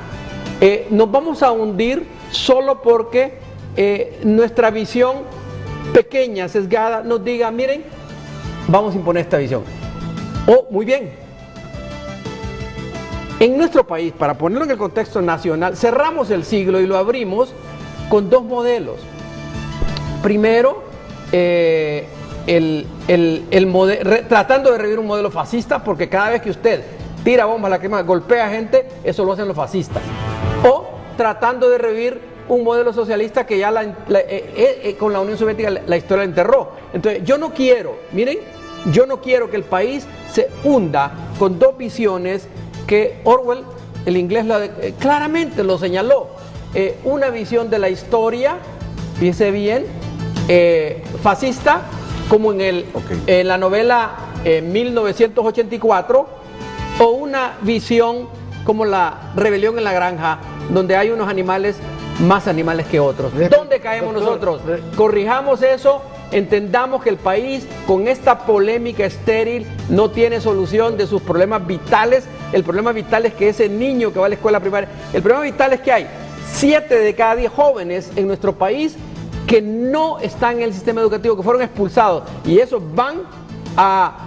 [SPEAKER 11] nos vamos a hundir solo porque nuestra visión pequeña, sesgada, nos diga, miren, vamos a imponer esta visión. Muy bien. En nuestro país, para ponerlo en el contexto nacional, cerramos el siglo y lo abrimos con dos modelos. Primero, tratando de revivir un modelo fascista, porque cada vez que usted tira bombas lacrimógenas, golpea gente, eso lo hacen los fascistas. O tratando de revivir un modelo socialista que ya con la Unión Soviética la historia la enterró. Entonces yo no quiero, miren, yo no quiero que el país se hunda con dos visiones que Orwell, el inglés, claramente lo señaló. Una visión de la historia, fíjese bien, fascista, como en la novela 1984, o una visión como la Rebelión en la Granja, donde hay unos animales más animales que otros. ¿Dónde caemos nosotros? Corrijamos eso, entendamos que el país con esta polémica estéril no tiene solución de sus problemas vitales. El problema vital es que ese niño que va a la escuela primaria, el problema vital es que hay 7 de cada 10 jóvenes en nuestro país que no están en el sistema educativo, que fueron expulsados, y esos van a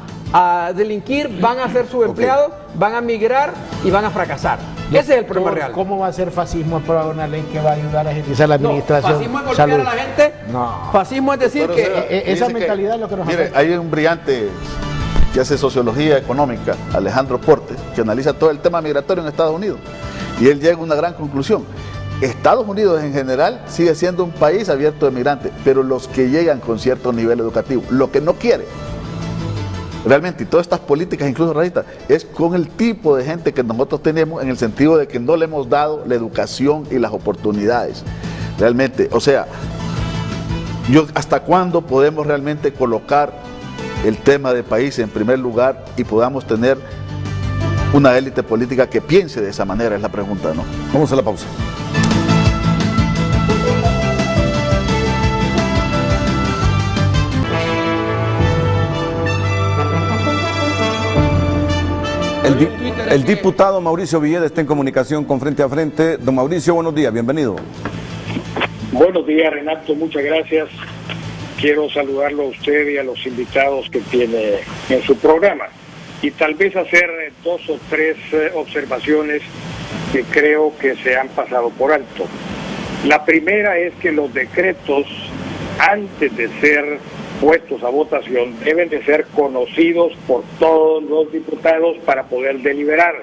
[SPEAKER 11] delinquir, van a ser subempleados, van a migrar y van a fracasar. Ese es el problema real.
[SPEAKER 4] ¿Cómo va a ser fascismo aprobar una ley que va a ayudar a agilizar la administración?
[SPEAKER 11] Fascismo es golpear a la gente.
[SPEAKER 4] No.
[SPEAKER 11] Fascismo es decir que
[SPEAKER 4] esa mentalidad es lo que nos
[SPEAKER 6] mire, hay un brillante que hace sociología económica, Alejandro Portes, que analiza todo el tema migratorio en Estados Unidos, y él llega a una gran conclusión. Estados Unidos en general sigue siendo un país abierto de migrantes, pero los que llegan con cierto nivel educativo, lo que no quiere realmente, y todas estas políticas, incluso racistas, es con el tipo de gente que nosotros tenemos, en el sentido de que no le hemos dado la educación y las oportunidades. Realmente, o sea, ¿hasta cuándo podemos realmente colocar el tema de país en primer lugar y podamos tener una élite política que piense de esa manera? Es la pregunta, ¿no?
[SPEAKER 2] Vamos a la pausa. El diputado Mauricio Villeda está en comunicación con Frente a Frente. Don Mauricio, buenos días, bienvenido.
[SPEAKER 14] Buenos días, Renato, muchas gracias. Quiero saludarlo a usted y a los invitados que tiene en su programa, y tal vez hacer 2 o 3 observaciones que creo que se han pasado por alto. La primera es que los decretos, antes de ser puestos a votación, deben de ser conocidos por todos los diputados para poder deliberar,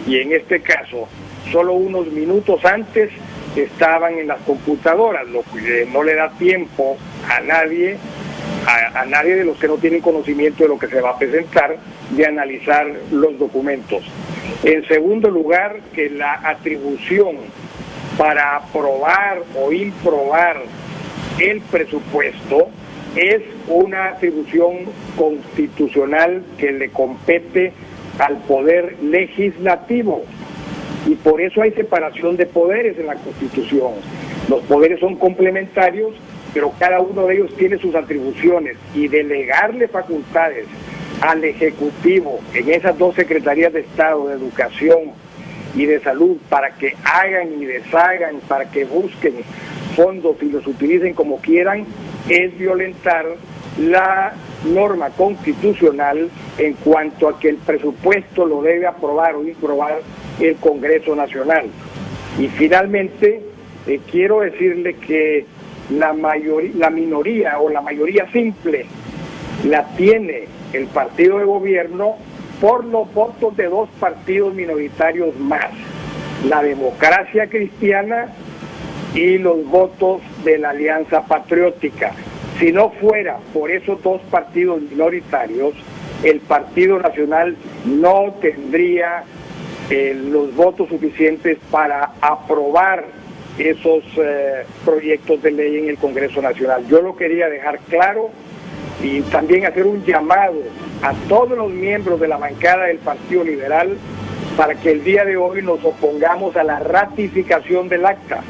[SPEAKER 14] y en este caso solo unos minutos antes estaban en las computadoras, lo que no le da tiempo a nadie de los que no tienen conocimiento de lo que se va a presentar, de analizar los documentos. En segundo lugar, que la atribución para aprobar o improbar el presupuesto es una atribución constitucional que le compete al poder legislativo, y por eso hay separación de poderes en la Constitución. Los poderes son complementarios, pero cada uno de ellos tiene sus atribuciones, y delegarle facultades al Ejecutivo en esas 2 secretarías de Estado, de Educación y de Salud, para que hagan y deshagan, para que busquen fondos y los utilicen como quieran, es violentar la norma constitucional en cuanto a que el presupuesto lo debe aprobar o improbar el Congreso Nacional. Y finalmente, quiero decirle que la minoría o la mayoría simple la tiene el partido de gobierno por los votos de dos partidos minoritarios más, la Democracia Cristiana y los votos de la Alianza Patriótica. Si no fuera por esos dos partidos minoritarios, el Partido Nacional no tendría los votos suficientes para aprobar esos proyectos de ley en el Congreso Nacional. Yo lo quería dejar claro y también hacer un llamado a todos los miembros de la bancada del Partido Liberal para que el día de hoy nos opongamos a la ratificación del acta,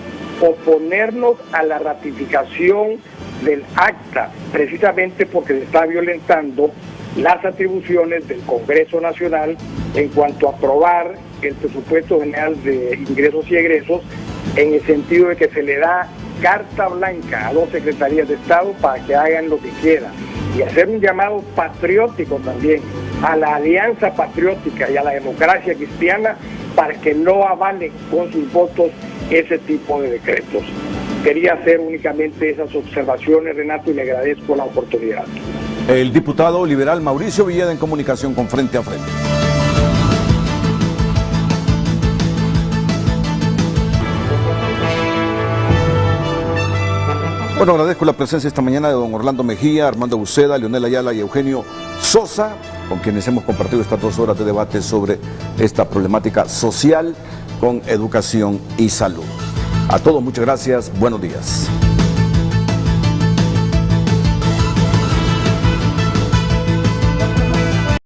[SPEAKER 14] oponernos a la ratificación del acta, precisamente porque se está violentando las atribuciones del Congreso Nacional en cuanto a aprobar el presupuesto general de ingresos y egresos, en el sentido de que se le da carta blanca a dos secretarías de Estado para que hagan lo que quieran, y hacer un llamado patriótico también a la Alianza Patriótica y a la Democracia Cristiana para que no avalen con sus votos ese tipo de decretos. Quería hacer únicamente esas observaciones, Renato, y le agradezco la oportunidad.
[SPEAKER 2] El diputado liberal Mauricio Villeda en comunicación con Frente a Frente. Bueno, agradezco la presencia esta mañana de don Orlando Mejía, Armando Buceda, Leonel Ayala y Eugenio Sosa, con quienes hemos compartido estas 2 horas de debate sobre esta problemática social con educación y salud. A todos muchas gracias, buenos días.